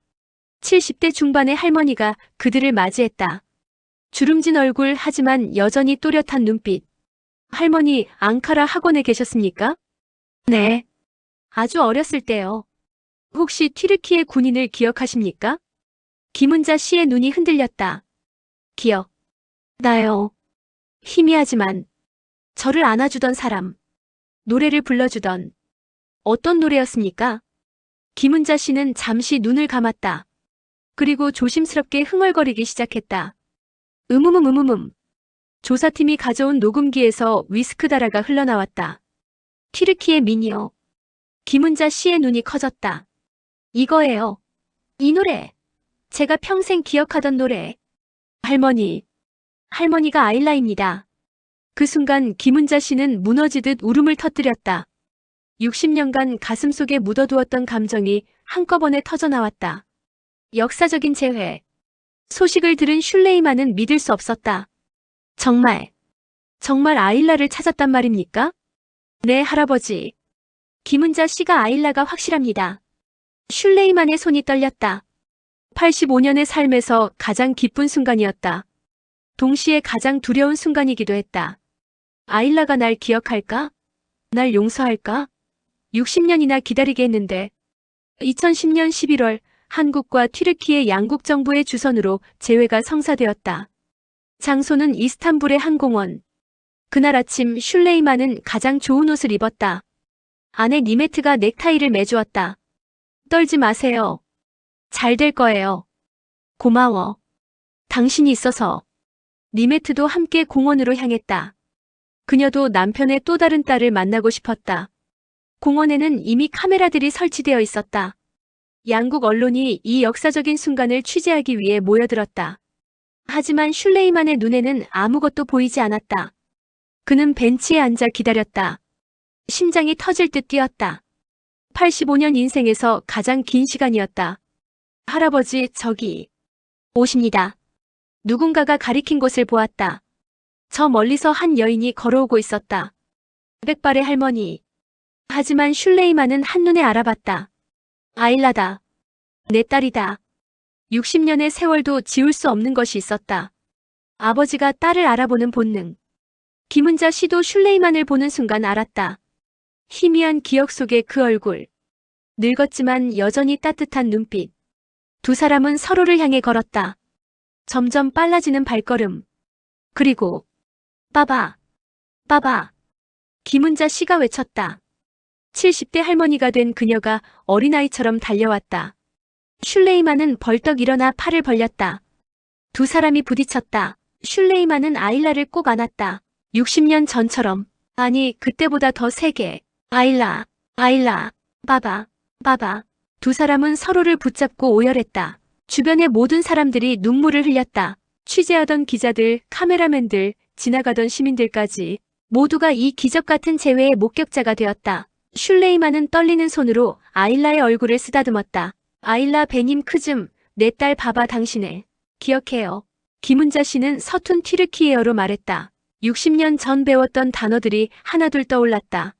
B: 70대 중반의 할머니가 그들을 맞이했다. 주름진 얼굴 하지만 여전히 또렷한 눈빛. 할머니, 앙카라 학원에 계셨습니까? 네. 아주 어렸을 때요. 혹시 튀르키예 군인을 기억하십니까? 김은자 씨의 눈이 흔들렸다. 나요. 희미하지만 저를 안아주던 사람. 노래를 불러주던. 어떤 노래였습니까? 김은자 씨는 잠시 눈을 감았다. 그리고 조심스럽게 흥얼거리기 시작했다. 조사팀이 가져온 녹음기에서 위스크다라가 흘러나왔다. 튀르키예 민요. 김은자 씨의 눈이 커졌다. 이거예요. 이 노래. 제가 평생 기억하던 노래. 할머니가 아일라입니다. 그 순간 김은자 씨는 무너지듯 울음을 터뜨렸다. 60년간 가슴속에 묻어두었던 감정이 한꺼번에 터져나왔다. 역사적인 재회. 소식을 들은 슐레이만은 믿을 수 없었다. 정말 아일라를 찾았단 말입니까? 네, 할아버지. 김은자 씨가 아일라가 확실합니다. 슐레이만의 손이 떨렸다. 85년의 삶에서 가장 기쁜 순간이었다. 동시에 가장 두려운 순간이기도 했다. 아일라가 날 기억할까? 날 용서할까? 60년이나 기다리게 했는데 2010년 11월 한국과 튀르키예 양국 정부의 주선으로 재회가 성사되었다. 장소는 이스탄불의 한 공원. 그날 아침 슐레이만은 가장 좋은 옷을 입었다. 아내 니메트가 넥타이를 매주었다. 떨지 마세요. 잘 될 거예요. 고마워. 당신이 있어서. 니메트도 함께 공원으로 향했다. 그녀도 남편의 또 다른 딸을 만나고 싶었다. 공원에는 이미 카메라들이 설치되어 있었다. 양국 언론이 이 역사적인 순간을 취재하기 위해 모여들었다. 하지만 슐레이만의 눈에는 아무것도 보이지 않았다. 그는 벤치에 앉아 기다렸다. 심장이 터질 듯 뛰었다. 85년 인생에서 가장 긴 시간이었다. 할아버지, 저기 오십니다. 누군가가 가리킨 곳을 보았다. 저 멀리서 한 여인이 걸어오고 있었다. 백발의 할머니. 하지만 슐레이만은 한눈에 알아봤다. 아일라다. 내 딸이다. 60년의 세월도 지울 수 없는 것이 있었다. 아버지가 딸을 알아보는 본능. 김은자 씨도 슐레이만을 보는 순간 알았다. 희미한 기억 속의 그 얼굴. 늙었지만 여전히 따뜻한 눈빛. 두 사람은 서로를 향해 걸었다. 점점 빨라지는 발걸음. 그리고 빠바, 빠바. 김은자 씨가 외쳤다. 70대 할머니가 된 그녀가 어린아이처럼 달려왔다. 슐레이만은 벌떡 일어나 팔을 벌렸다. 두 사람이 부딪혔다. 슐레이만은 아일라를 꼭 안았다. 60년 전처럼. 아니, 그때보다 더 세게. 아일라, 아일라, 빠바, 빠바. 두 사람은 서로를 붙잡고 오열했다. 주변의 모든 사람들이 눈물을 흘렸다. 취재하던 기자들, 카메라맨들, 지나가던 시민들까지 모두가 이 기적 같은 재회의 목격자가 되었다. 슐레이만은 떨리는 손으로 아일라의 얼굴을 쓰다듬었다. 아일라 베님 크즘, 내 딸 바바 당신을 기억해요. 김은자 씨는 서툰 튀르키예어로 말했다. 60년 전 배웠던 단어들이 하나둘 떠올랐다.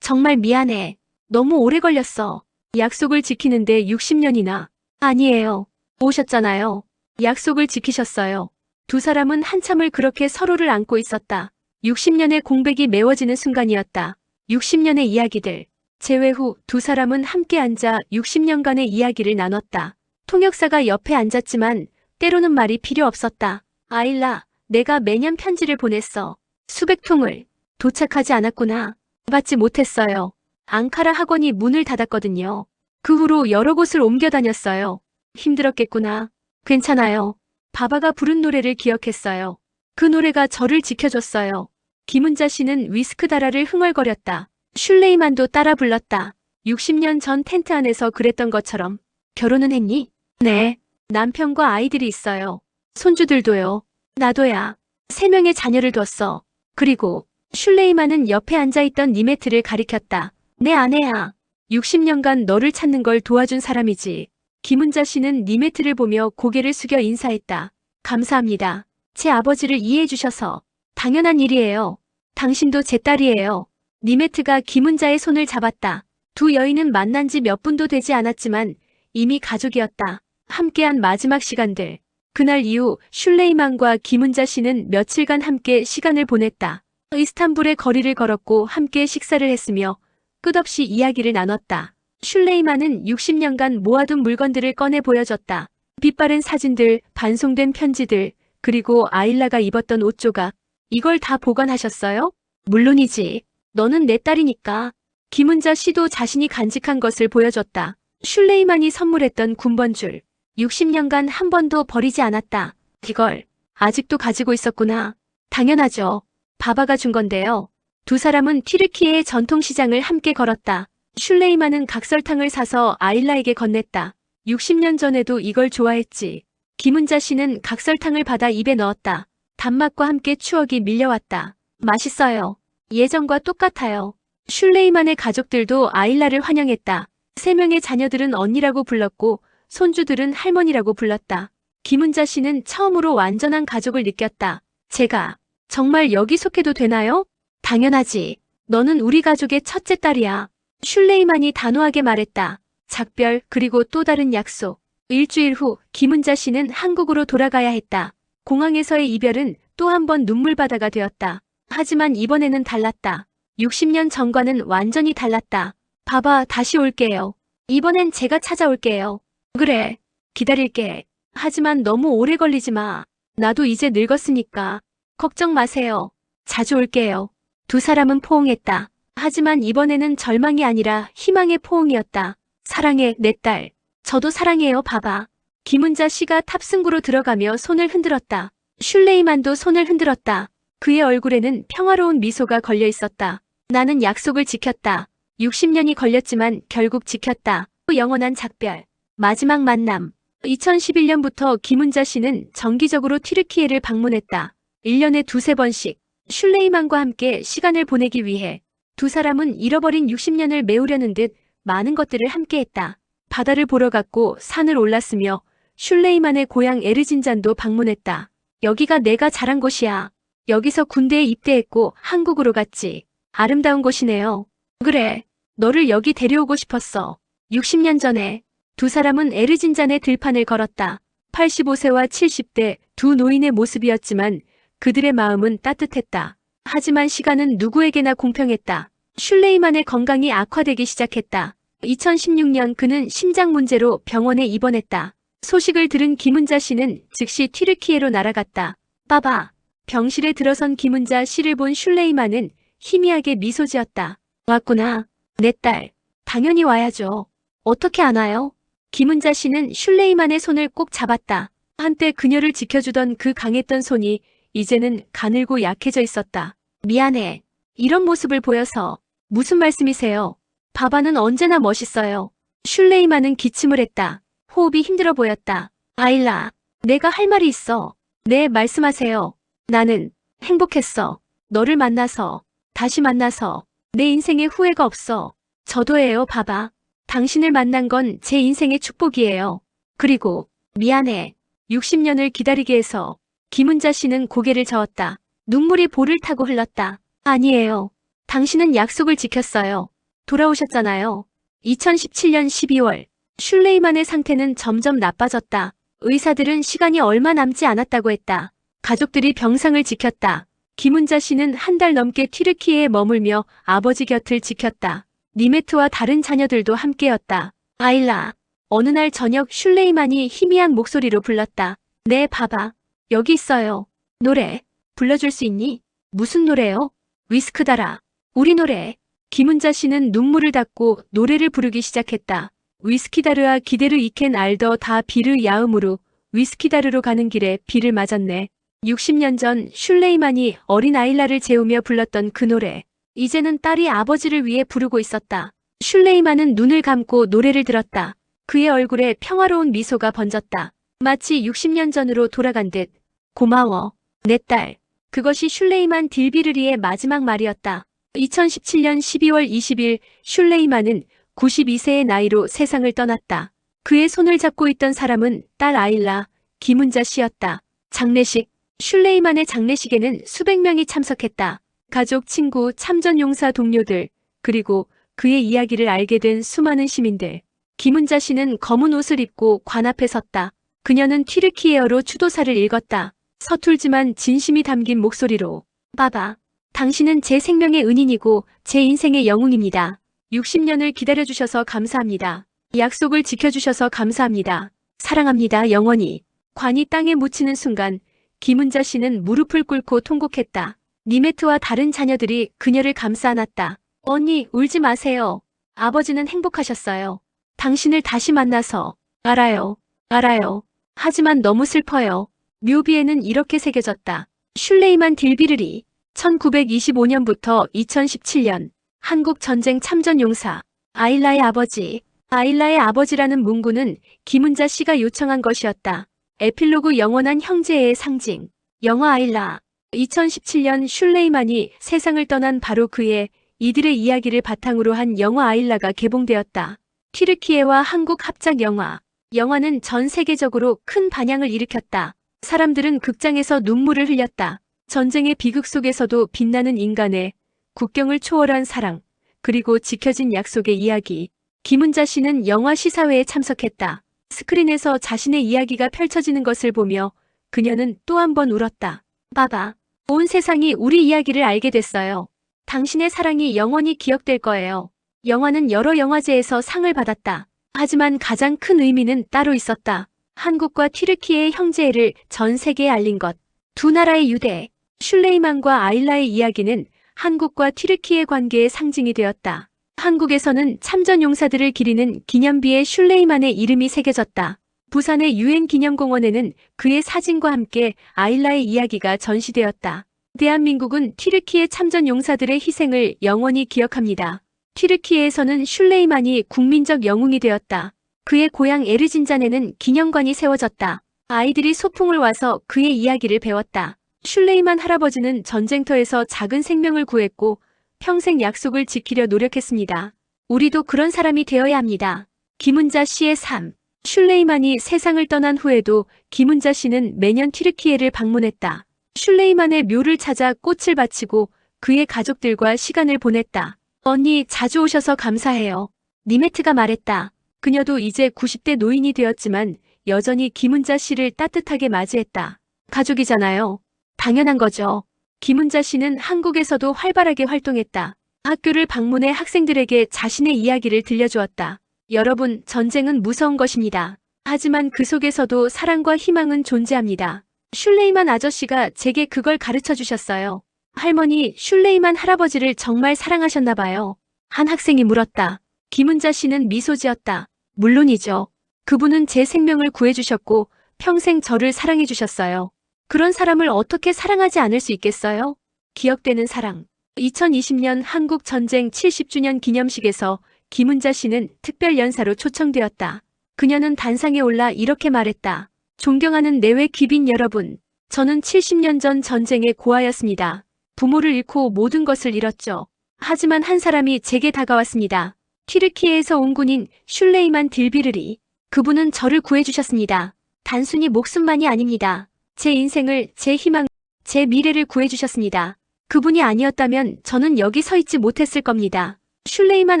B: 정말 미안해. 너무 오래 걸렸어. 약속을 지키는데 60년이나. 아니에요. 오셨잖아요. 약속을 지키셨어요. 두 사람은 한참을 그렇게 서로를 안고 있었다. 60년의 공백이 메워지는 순간이었다. 60년의 이야기들. 재회 후 두 사람은 함께 앉아 60년간의 이야기를 나눴다. 통역사가 옆에 앉았지만 때로는 말이 필요 없었다. 아일라, 내가 매년 편지를 보냈어. 수백 통을. 도착하지 않았구나. 받지 못했어요. 앙카라 학원이 문을 닫았거든요. 그 후로 여러 곳을 옮겨 다녔어요. 힘들었겠구나. 괜찮아요. 바바가 부른 노래를 기억했어요. 그 노래가 저를 지켜줬어요. 김은자 씨는 위스크다라를 흥얼거렸다. 슐레이만도 따라 불렀다. 60년 전 텐트 안에서 그랬던 것처럼. 결혼은 했니? 네. 남편과 아이들이 있어요. 손주들도요. 나도야. 3명의 자녀를 뒀어. 그리고 슐레이만은 옆에 앉아있던 니메트를 가리켰다. 내 아내야. 60년간 너를 찾는 걸 도와준 사람이지. 김은자 씨는 니메트를 보며 고개를 숙여 인사했다. 감사합니다. 제 아버지를 이해해 주셔서. 당연한 일이에요. 당신도 제 딸이에요. 니메트가 김은자의 손을 잡았다. 두 여인은 만난 지 몇 분도 되지 않았지만 이미 가족이었다. 함께한 마지막 시간들. 그날 이후 슐레이만과 김은자 씨는 며칠간 함께 시간을 보냈다. 이스탄불의 거리를 걸었고 함께 식사를 했으며 끝없이 이야기를 나눴다. 슐레이만은 60년간 모아둔 물건들을 꺼내 보여줬다. 빛바랜 사진들, 반송된 편지들, 그리고 아일라가 입었던 옷 조각. 이걸 다 보관하셨어요? 물론이지. 너는 내 딸이니까. 김은자 씨도 자신이 간직한 것을 보여줬다. 슐레이만이 선물했던 군번줄. 60년간 한 번도 버리지 않았다. 이걸 아직도 가지고 있었구나. 당연하죠. 바바가 준 건데요. 두 사람은 튀르키예의 전통시장을 함께 걸었다. 슐레이만은 각설탕을 사서 아일라에게 건넸다. 60년 전에도 이걸 좋아했지. 김은자 씨는 각설탕을 받아 입에 넣었다. 단맛과 함께 추억이 밀려왔다. 맛있어요. 예전과 똑같아요. 슐레이만의 가족들도 아일라를 환영했다. 3명의 자녀들은 언니라고 불렀고 손주들은 할머니라고 불렀다. 김은자 씨는 처음으로 완전한 가족을 느꼈다. 제가 정말 여기 속해도 되나요? 당연하지. 너는 우리 가족의 첫째 딸이야. 슐레이만이 단호하게 말했다. 작별 그리고 또 다른 약속. 일주일 후 김은자 씨는 한국으로 돌아가야 했다. 공항에서의 이별은 또 한 번 눈물바다가 되었다. 하지만 이번에는 달랐다. 60년 전과는 완전히 달랐다. 바바, 다시 올게요. 이번엔 제가 찾아올게요. 그래, 기다릴게. 하지만 너무 오래 걸리지 마. 나도 이제 늙었으니까. 걱정 마세요. 자주 올게요. 두 사람은 포옹했다. 하지만 이번에는 절망이 아니라 희망의 포옹이었다. 사랑해, 내 딸. 저도 사랑해요, 봐봐. 김은자 씨가 탑승구로 들어가며 손을 흔들었다. 슐레이만도 손을 흔들었다. 그의 얼굴에는 평화로운 미소가 걸려 있었다. 나는 약속을 지켰다. 60년이 걸렸지만 결국 지켰다. 영원한 작별. 마지막 만남. 2011년부터 김은자 씨는 정기적으로 튀르키예를 방문했다. 1년에 두세 번씩 슐레이만과 함께 시간을 보내기 위해 두 사람은 잃어버린 60년을 메우려는 듯 많은 것들을 함께했다. 바다를 보러 갔고 산을 올랐으며 슐레이만의 고향 에르진잔도 방문했다. 여기가 내가 자란 곳이야. 여기서 군대에 입대했고 한국으로 갔지. 아름다운 곳이네요. 그래, 너를 여기 데려오고 싶었어. 60년 전에 두 사람은 에르진잔의 들판을 걸었다. 85세와 70대 두 노인의 모습이었지만 그들의 마음은 따뜻했다. 하지만 시간은 누구에게나 공평했다. 슐레이만의 건강이 악화되기 시작했다. 2016년 그는 심장 문제로 병원에 입원했다. 소식을 들은 김은자 씨는 즉시 튀르키예로 날아갔다. 빠바. 병실에 들어선 김은자 씨를 본 슐레이만은 희미하게 미소 지었다. 왔구나. 내 딸. 당연히 와야죠. 어떻게 안 와요? 김은자 씨는 슐레이만의 손을 꼭 잡았다. 한때 그녀를 지켜주던 그 강했던 손이 이제는 가늘고 약해져 있었다. 미안해. 이런 모습을 보여서. 무슨 말씀이세요? 바바는 언제나 멋있어요. 슐레이만은 기침을 했다. 호흡이 힘들어 보였다. 아일라, 내가 할 말이 있어. 네, 말씀하세요. 나는 행복했어. 너를 만나서, 다시 만나서. 내 인생에 후회가 없어. 저도예요, 바바. 당신을 만난 건 제 인생의 축복이에요. 그리고 미안해. 60년을 기다리게 해서. 김은자 씨는 고개를 저었다. 눈물이 볼을 타고 흘렀다. 아니에요. 당신은 약속을 지켰어요. 돌아오셨잖아요. 2017년 12월. 슐레이만의 상태는 점점 나빠졌다. 의사들은 시간이 얼마 남지 않았다고 했다. 가족들이 병상을 지켰다. 김은자 씨는 한 달 넘게 튀르키예에 머물며 아버지 곁을 지켰다. 니메트와 다른 자녀들도 함께였다. 아일라. 어느 날 저녁 슐레이만이 희미한 목소리로 불렀다. 네, 바바. 여기 있어요. 노래. 불러줄 수 있니? 무슨 노래요? 위스크다라. 우리 노래. 김은자 씨는 눈물을 닦고 노래를 부르기 시작했다. 위스키다르아 기데르 이켄 알더 다 비르 야음으로 위스키다르로 가는 길에 비를 맞았네. 60년 전 슐레이만이 어린 아일라를 재우며 불렀던 그 노래. 이제는 딸이 아버지를 위해 부르고 있었다. 슐레이만은 눈을 감고 노래를 들었다. 그의 얼굴에 평화로운 미소가 번졌다. 마치 60년 전으로 돌아간 듯. 고마워. 내 딸. 그것이 슐레이만 딜비르리의 마지막 말이었다. 2017년 12월 20일 슐레이만은 92세의 나이로 세상을 떠났다. 그의 손을 잡고 있던 사람은 딸 아일라, 김은자 씨였다. 장례식. 슐레이만의 장례식에는 수백 명이 참석했다. 가족, 친구, 참전용사 동료들, 그리고 그의 이야기를 알게 된 수많은 시민들. 김은자 씨는 검은 옷을 입고 관 앞에 섰다. 그녀는 튀르키예어로 추도사를 읽었다. 서툴지만 진심이 담긴 목소리로. 바바, 당신은 제 생명의 은인이고 제 인생의 영웅입니다. 60년을 기다려주셔서 감사합니다. 약속을 지켜주셔서 감사합니다. 사랑합니다, 영원히. 관이 땅에 묻히는 순간 김은자 씨는 무릎을 꿇고 통곡했다. 니메트와 다른 자녀들이 그녀를 감싸 안았다. 언니, 울지 마세요. 아버지는 행복하셨어요. 당신을 다시 만나서. 알아요. 알아요. 하지만 너무 슬퍼요. 묘비에는 이렇게 새겨졌다. 슐레이만 딜비르리. 1925년부터 2017년. 한국 전쟁 참전용사. 아일라의 아버지. 아일라의 아버지라는 문구는 김은자 씨가 요청한 것이었다. 에필로그 영원한 형제의 상징. 영화 아일라. 2017년 슐레이만이 세상을 떠난 바로 그의 이들의 이야기를 바탕으로 한 영화 아일라가 개봉되었다. 튀르키예와 한국 합작 영화. 영화는 전 세계적으로 큰 반향을 일으켰다. 사람들은 극장에서 눈물을 흘렸다. 전쟁의 비극 속에서도 빛나는 인간의 국경을 초월한 사랑, 그리고 지켜진 약속의 이야기. 김은자 씨는 영화 시사회에 참석했다. 스크린에서 자신의 이야기가 펼쳐지는 것을 보며 그녀는 또 한 번 울었다. 바바, 온 세상이 우리 이야기를 알게 됐어요. 당신의 사랑이 영원히 기억될 거예요. 영화는 여러 영화제에서 상을 받았다. 하지만 가장 큰 의미는 따로 있었다. 한국과 튀르키예의 형제애를 전 세계에 알린 것. 두 나라의 유대, 슐레이만과 아일라의 이야기는 한국과 튀르키예 관계의 상징이 되었다. 한국에서는 참전 용사들을 기리는 기념비에 슐레이만의 이름이 새겨졌다. 부산의 유엔 기념공원에는 그의 사진과 함께 아일라의 이야기가 전시되었다. 대한민국은 튀르키예 참전 용사들의 희생을 영원히 기억합니다. 튀르키예에서는 슐레이만이 국민적 영웅이 되었다. 그의 고향 에르진잔에는 기념관이 세워졌다. 아이들이 소풍을 와서 그의 이야기를 배웠다. 슐레이만 할아버지는 전쟁터에서 작은 생명을 구했고 평생 약속을 지키려 노력했습니다. 우리도 그런 사람이 되어야 합니다. 김은자 씨의 삶. 슐레이만이 세상을 떠난 후에도 김은자 씨는 매년 튀르키예를 방문했다. 슐레이만의 묘를 찾아 꽃을 바치고 그의 가족들과 시간을 보냈다. 언니, 자주 오셔서 감사해요. 니메트가 말했다. 그녀도 이제 90대 노인이 되었지만 여전히 김은자 씨를 따뜻하게 맞이했다. 가족이잖아요. 당연한 거죠. 김은자 씨는 한국에서도 활발하게 활동했다. 학교를 방문해 학생들에게 자신의 이야기를 들려주었다. 여러분, 전쟁은 무서운 것입니다. 하지만 그 속에서도 사랑과 희망은 존재합니다. 슐레이만 아저씨가 제게 그걸 가르쳐 주셨어요. 할머니, 슐레이만 할아버지를 정말 사랑하셨나 봐요. 한 학생이 물었다. 김은자 씨는 미소 지었다. 물론이죠. 그분은 제 생명을 구해주셨고 평생 저를 사랑해주셨어요. 그런 사람을 어떻게 사랑하지 않을 수 있겠어요? 기억되는 사랑. 2020년 한국 전쟁 70주년 기념식에서 김은자 씨는 특별 연사로 초청되었다. 그녀는 단상에 올라 이렇게 말했다. 존경하는 내외 귀빈 여러분, 저는 70년 전 전쟁의 고아였습니다. 부모를 잃고 모든 것을 잃었죠. 하지만 한 사람이 제게 다가왔습니다. 튀르키예에서 온 군인 슐레이만 딜비르리. 그분은 저를 구해주셨습니다. 단순히 목숨만이 아닙니다. 제 인생을, 제 희망, 제 미래를 구해주셨습니다. 그분이 아니었다면 저는 여기 서 있지 못했을 겁니다. 슐레이만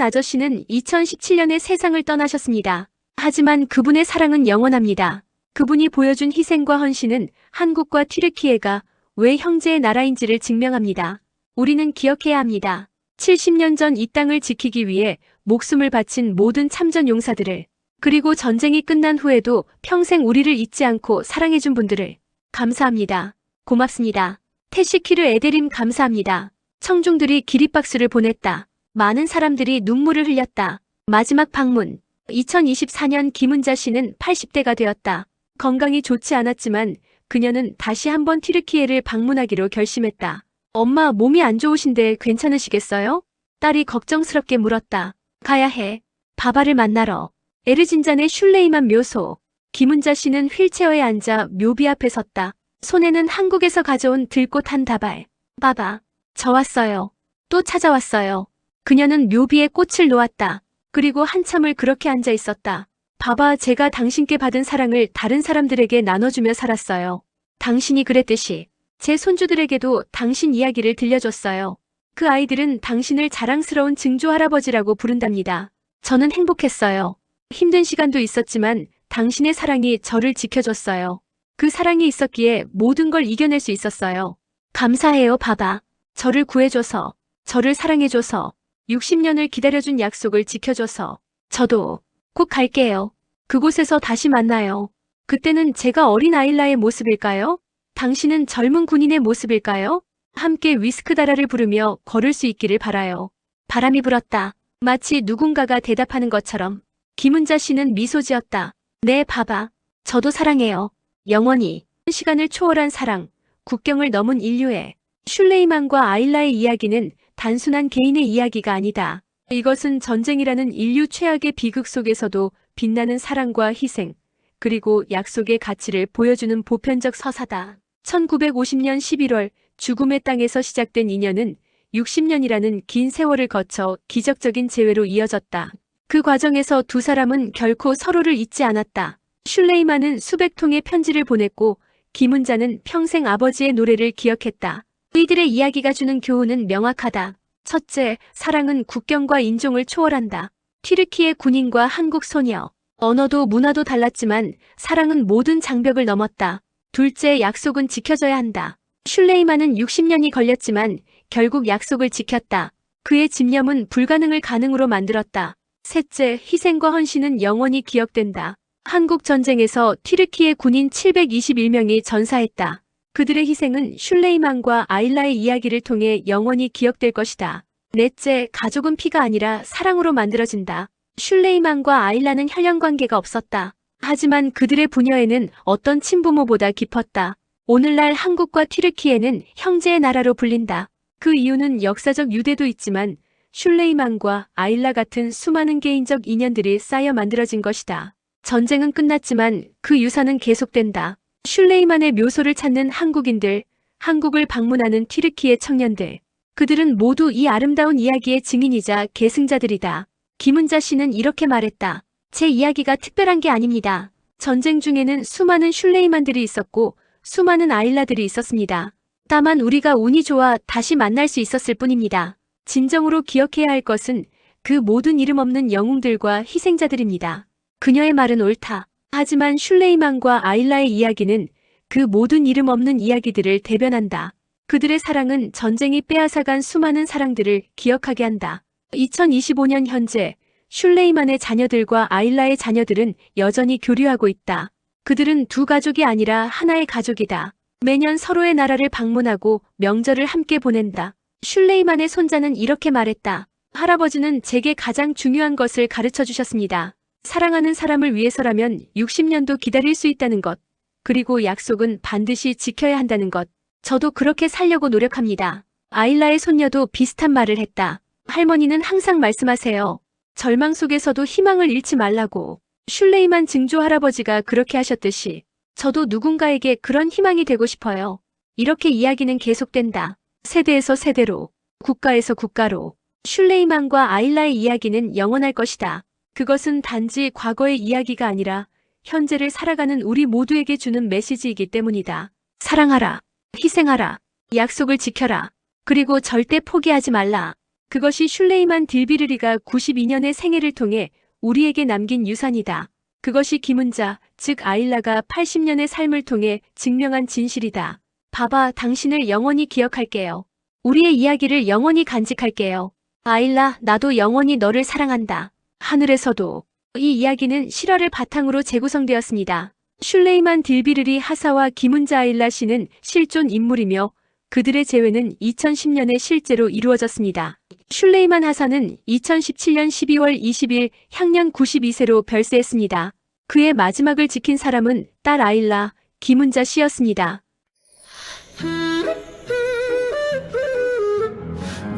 B: 아저씨는 2017년에 세상을 떠나셨습니다. 하지만 그분의 사랑은 영원합니다. 그분이 보여준 희생과 헌신은 한국과 튀르키예가 왜 형제의 나라인지를 증명합니다. 우리는 기억해야 합니다. 70년 전 이 땅을 지키기 위해 목숨을 바친 모든 참전 용사들을, 그리고 전쟁이 끝난 후에도 평생 우리를 잊지 않고 사랑해준 분들을 감사합니다. 고맙습니다. 테시키르 에데림 감사합니다. 청중들이 기립박수를 보냈다. 많은 사람들이 눈물을 흘렸다. 마지막 방문. 2024년 김은자 씨는 80대가 되었다. 건강이 좋지 않았지만 그녀는 다시 한번 튀르키예를 방문하기로 결심했다. 엄마, 몸이 안 좋으신데 괜찮으시겠어요? 딸이 걱정스럽게 물었다. 가야 해. 바바를 만나러. 에르진잔의 슐레이만 묘소. 김은자 씨는 휠체어에 앉아 묘비 앞에 섰다. 손에는 한국에서 가져온 들꽃 한 다발. 바바, 저 왔어요. 또 찾아왔어요. 그녀는 묘비에 꽃을 놓았다. 그리고 한참을 그렇게 앉아 있었다. 바바, 제가 당신께 받은 사랑을 다른 사람들에게 나눠주며 살았어요. 당신이 그랬듯이 제 손주들에게도 당신 이야기를 들려줬어요. 그 아이들은 당신을 자랑스러운 증조 할아버지라고 부른답니다. 저는 행복했어요. 힘든 시간도 있었지만 당신의 사랑이 저를 지켜줬어요. 그 사랑이 있었기에 모든 걸 이겨낼 수 있었어요. 감사해요, 바바. 저를 구해줘서, 저를 사랑해줘서, 60년을 기다려준 약속을 지켜줘서. 저도 꼭 갈게요. 그곳에서 다시 만나요. 그때는 제가 어린 아일라의 모습일까요? 당신은 젊은 군인의 모습일까요? 함께 위스크다라를 부르며 걸을 수 있기를 바라요. 바람이 불었다. 마치 누군가가 대답하는 것처럼. 김은자 씨는 미소 지었다. 네, 바바. 저도 사랑해요. 영원히. 시간을 초월한 사랑, 국경을 넘은 인류의. 슐레이만과 아일라의 이야기는 단순한 개인의 이야기가 아니다. 이것은 전쟁이라는 인류 최악의 비극 속에서도 빛나는 사랑과 희생, 그리고 약속의 가치를 보여주는 보편적 서사다. 1950년 11월 죽음의 땅에서 시작된 인연은 60년이라는 긴 세월을 거쳐 기적적인 재회로 이어졌다. 그 과정에서 두 사람은 결코 서로를 잊지 않았다. 슐레이만은 수백 통의 편지를 보냈고 김은자는 평생 아버지의 노래를 기억했다. 이들의 이야기가 주는 교훈은 명확하다. 첫째, 사랑은 국경과 인종을 초월한다. 튀르키예 군인과 한국 소녀. 언어도 문화도 달랐지만 사랑은 모든 장벽을 넘었다. 둘째, 약속은 지켜져야 한다. 슐레이만은 60년이 걸렸지만 결국 약속을 지켰다. 그의 집념은 불가능을 가능으로 만들었다. 셋째, 희생과 헌신은 영원히 기억된다. 한국 전쟁에서 튀르키예 군인 721명이 전사했다. 그들의 희생은 슐레이만과 아일라의 이야기를 통해 영원히 기억될 것이다. 넷째, 가족은 피가 아니라 사랑으로 만들어진다. 슐레이만과 아일라는 혈연 관계가 없었다. 하지만 그들의 부녀에는 어떤 친부모보다 깊었다. 오늘날 한국과 튀르키예는 형제의 나라로 불린다. 그 이유는 역사적 유대도 있지만 슐레이만과 아일라 같은 수많은 개인적 인연들이 쌓여 만들어진 것이다. 전쟁은 끝났지만 그 유산은 계속된다. 슐레이만의 묘소를 찾는 한국인들, 한국을 방문하는 튀르키예 청년들. 그들은 모두 이 아름다운 이야기의 증인이자 계승자들이다. 김은자 씨는 이렇게 말했다. 제 이야기가 특별한 게 아닙니다. 전쟁 중에는 수많은 슐레이만들이 있었고 수많은 아일라들이 있었습니다. 다만 우리가 운이 좋아 다시 만날 수 있었을 뿐입니다. 진정으로 기억해야 할 것은 그 모든 이름 없는 영웅들과 희생자들입니다. 그녀의 말은 옳다. 하지만 슐레이만과 아일라의 이야기는 그 모든 이름 없는 이야기들을 대변한다. 그들의 사랑은 전쟁이 빼앗아간 수많은 사랑들을 기억하게 한다. 2025년 현재 슐레이만의 자녀들과 아일라의 자녀들은 여전히 교류하고 있다. 그들은 두 가족이 아니라 하나의 가족이다. 매년 서로의 나라를 방문하고 명절을 함께 보낸다. 슐레이만의 손자는 이렇게 말했다. 할아버지는 제게 가장 중요한 것을 가르쳐 주셨습니다. 사랑하는 사람을 위해서라면 60년도 기다릴 수 있다는 것. 그리고 약속은 반드시 지켜야 한다는 것. 저도 그렇게 살려고 노력합니다. 아일라의 손녀도 비슷한 말을 했다. 할머니는 항상 말씀하세요. 절망 속에서도 희망을 잃지 말라고. 슐레이만 증조 할아버지가 그렇게 하셨듯이 저도 누군가에게 그런 희망이 되고 싶어요. 이렇게 이야기는 계속된다. 세대에서 세대로, 국가에서 국가로. 슐레이만과 아일라의 이야기는 영원할 것이다. 그것은 단지 과거의 이야기가 아니라 현재를 살아가는 우리 모두에게 주는 메시지이기 때문이다. 사랑하라. 희생하라. 약속을 지켜라. 그리고 절대 포기하지 말라. 그것이 슐레이만 딜비르리가 92년의 생애를 통해 우리에게 남긴 유산이다. 그것이 김은자, 즉 아일라가 80년의 삶을 통해 증명한 진실이다. 봐봐, 당신을 영원히 기억할게요. 우리의 이야기를 영원히 간직할게요. 아일라, 나도 영원히 너를 사랑한다. 하늘에서도. 이 이야기는 실화를 바탕으로 재구성되었습니다. 슐레이만 딜비르리 하사와 김은자 아일라 씨는 실존 인물이며 그들의 재회는 2010년에 실제로 이루어졌습니다. 슐레이만 하사는 2017년 12월 20일 향년 92세로 별세했습니다. 그의 마지막을 지킨 사람은 딸 아일라, 김은자 씨였습니다.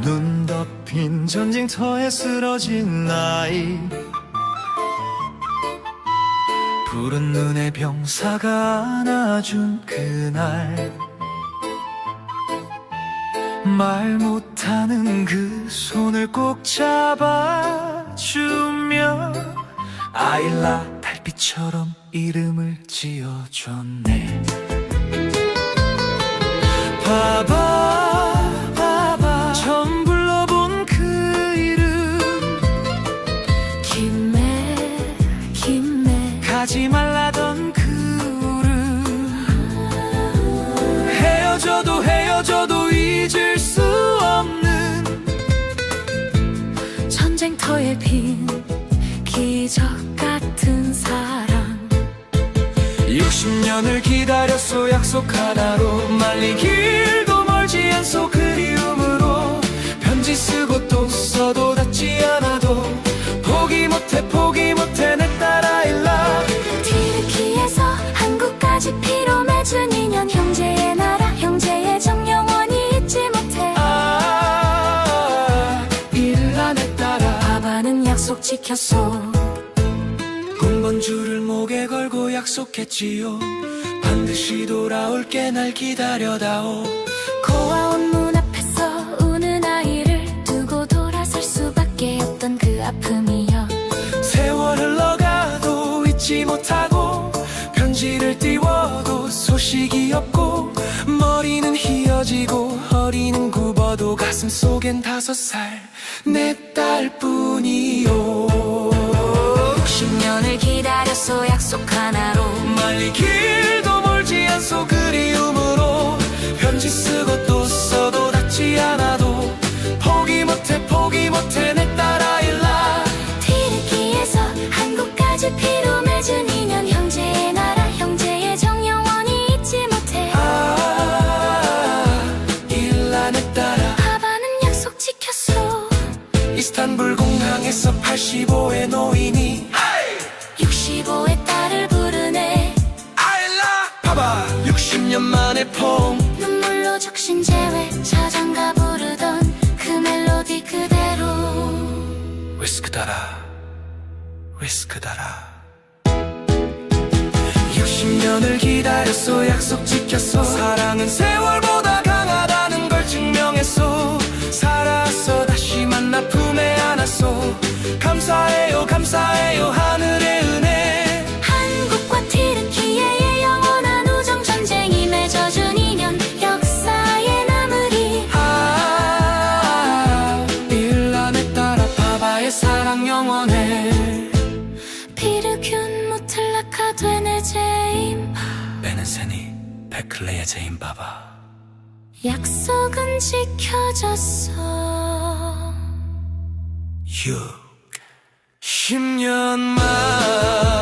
C: 눈 덮인 전쟁터에 쓰러진 나이, 푸른 눈의 병사가 안아준 그날, 말 못하는 그 손을 꼭 잡아주며 아일라 달빛처럼 이름을 지어줬네. 봐봐 봐봐 처음 불러본 그 이름, 김매 가지 말라던 그 울음, 헤어져도 잊을 수 없는
D: 전쟁터에 핀 기적 같은 사랑.
C: 60년을 기다렸소. 약속 하나로 말리길도 멀지 않소. 그리움으로 편지 쓰고 또 써도 닿지 않아도 포기 못해 내 딸 아일라.
D: 튀르키에서 한국까지 피로 맺은 인연, 형제의 나라, 형제의 정 영원히 잊지 못해.
C: 일라 내 딸아.
D: 아바는 약속 지켰소.
C: 군번줄을 목에 걸고 약속했지요. 반드시 돌아올게 날 기다려다오.
D: 고아원 문 앞에서 우는 아이를 두고 돌아설 수밖에 없던 그 아픔이여.
C: 세월 흘러가도 잊지 못하고 편지를 띄워도 소식이 없고 머리는 휘어지고 허리는 굽어도 가슴 속엔 5살 내 딸뿐이요.
D: 60년을 기다렸소. 약속 하나로
C: 말리길도 멀지 않소. 그리움으로 편지 쓰고 또 써도 닿지 않아도 포기 못해 내 딸 아일라.
D: 한국까지 피로 맺은 인연 형제의 나라 형제의 정 영원히 잊지 못해
C: 일란에 따라
D: 바바는 약속 지켰어
C: 이스탄불 공항에서 85의 노인이
D: 65의 딸을 부르네
C: 아일라 바바 60년 만에 폼
D: 눈물로 적신 재회 자장가 부르던 그 멜로디 그대로
C: 위스크 달아 위스크 달아 60년을 기다렸어 약속 지켰어 사랑은 세월보다 강하다는 걸 증명했어 살았어 다시 만나 품에 안았어 감사해요 감사해요 하늘의 은혜
D: 한국과 티르키예의 영원한 우정 전쟁이 맺어준 인연 역사에 남으리
C: 일란에 따라 바바의 사랑 영원해
D: 피르균 무틀라카 되네 제임
C: 베네세니 베클레의 제인 바바
D: 약속은 지켜졌어
C: 10년 만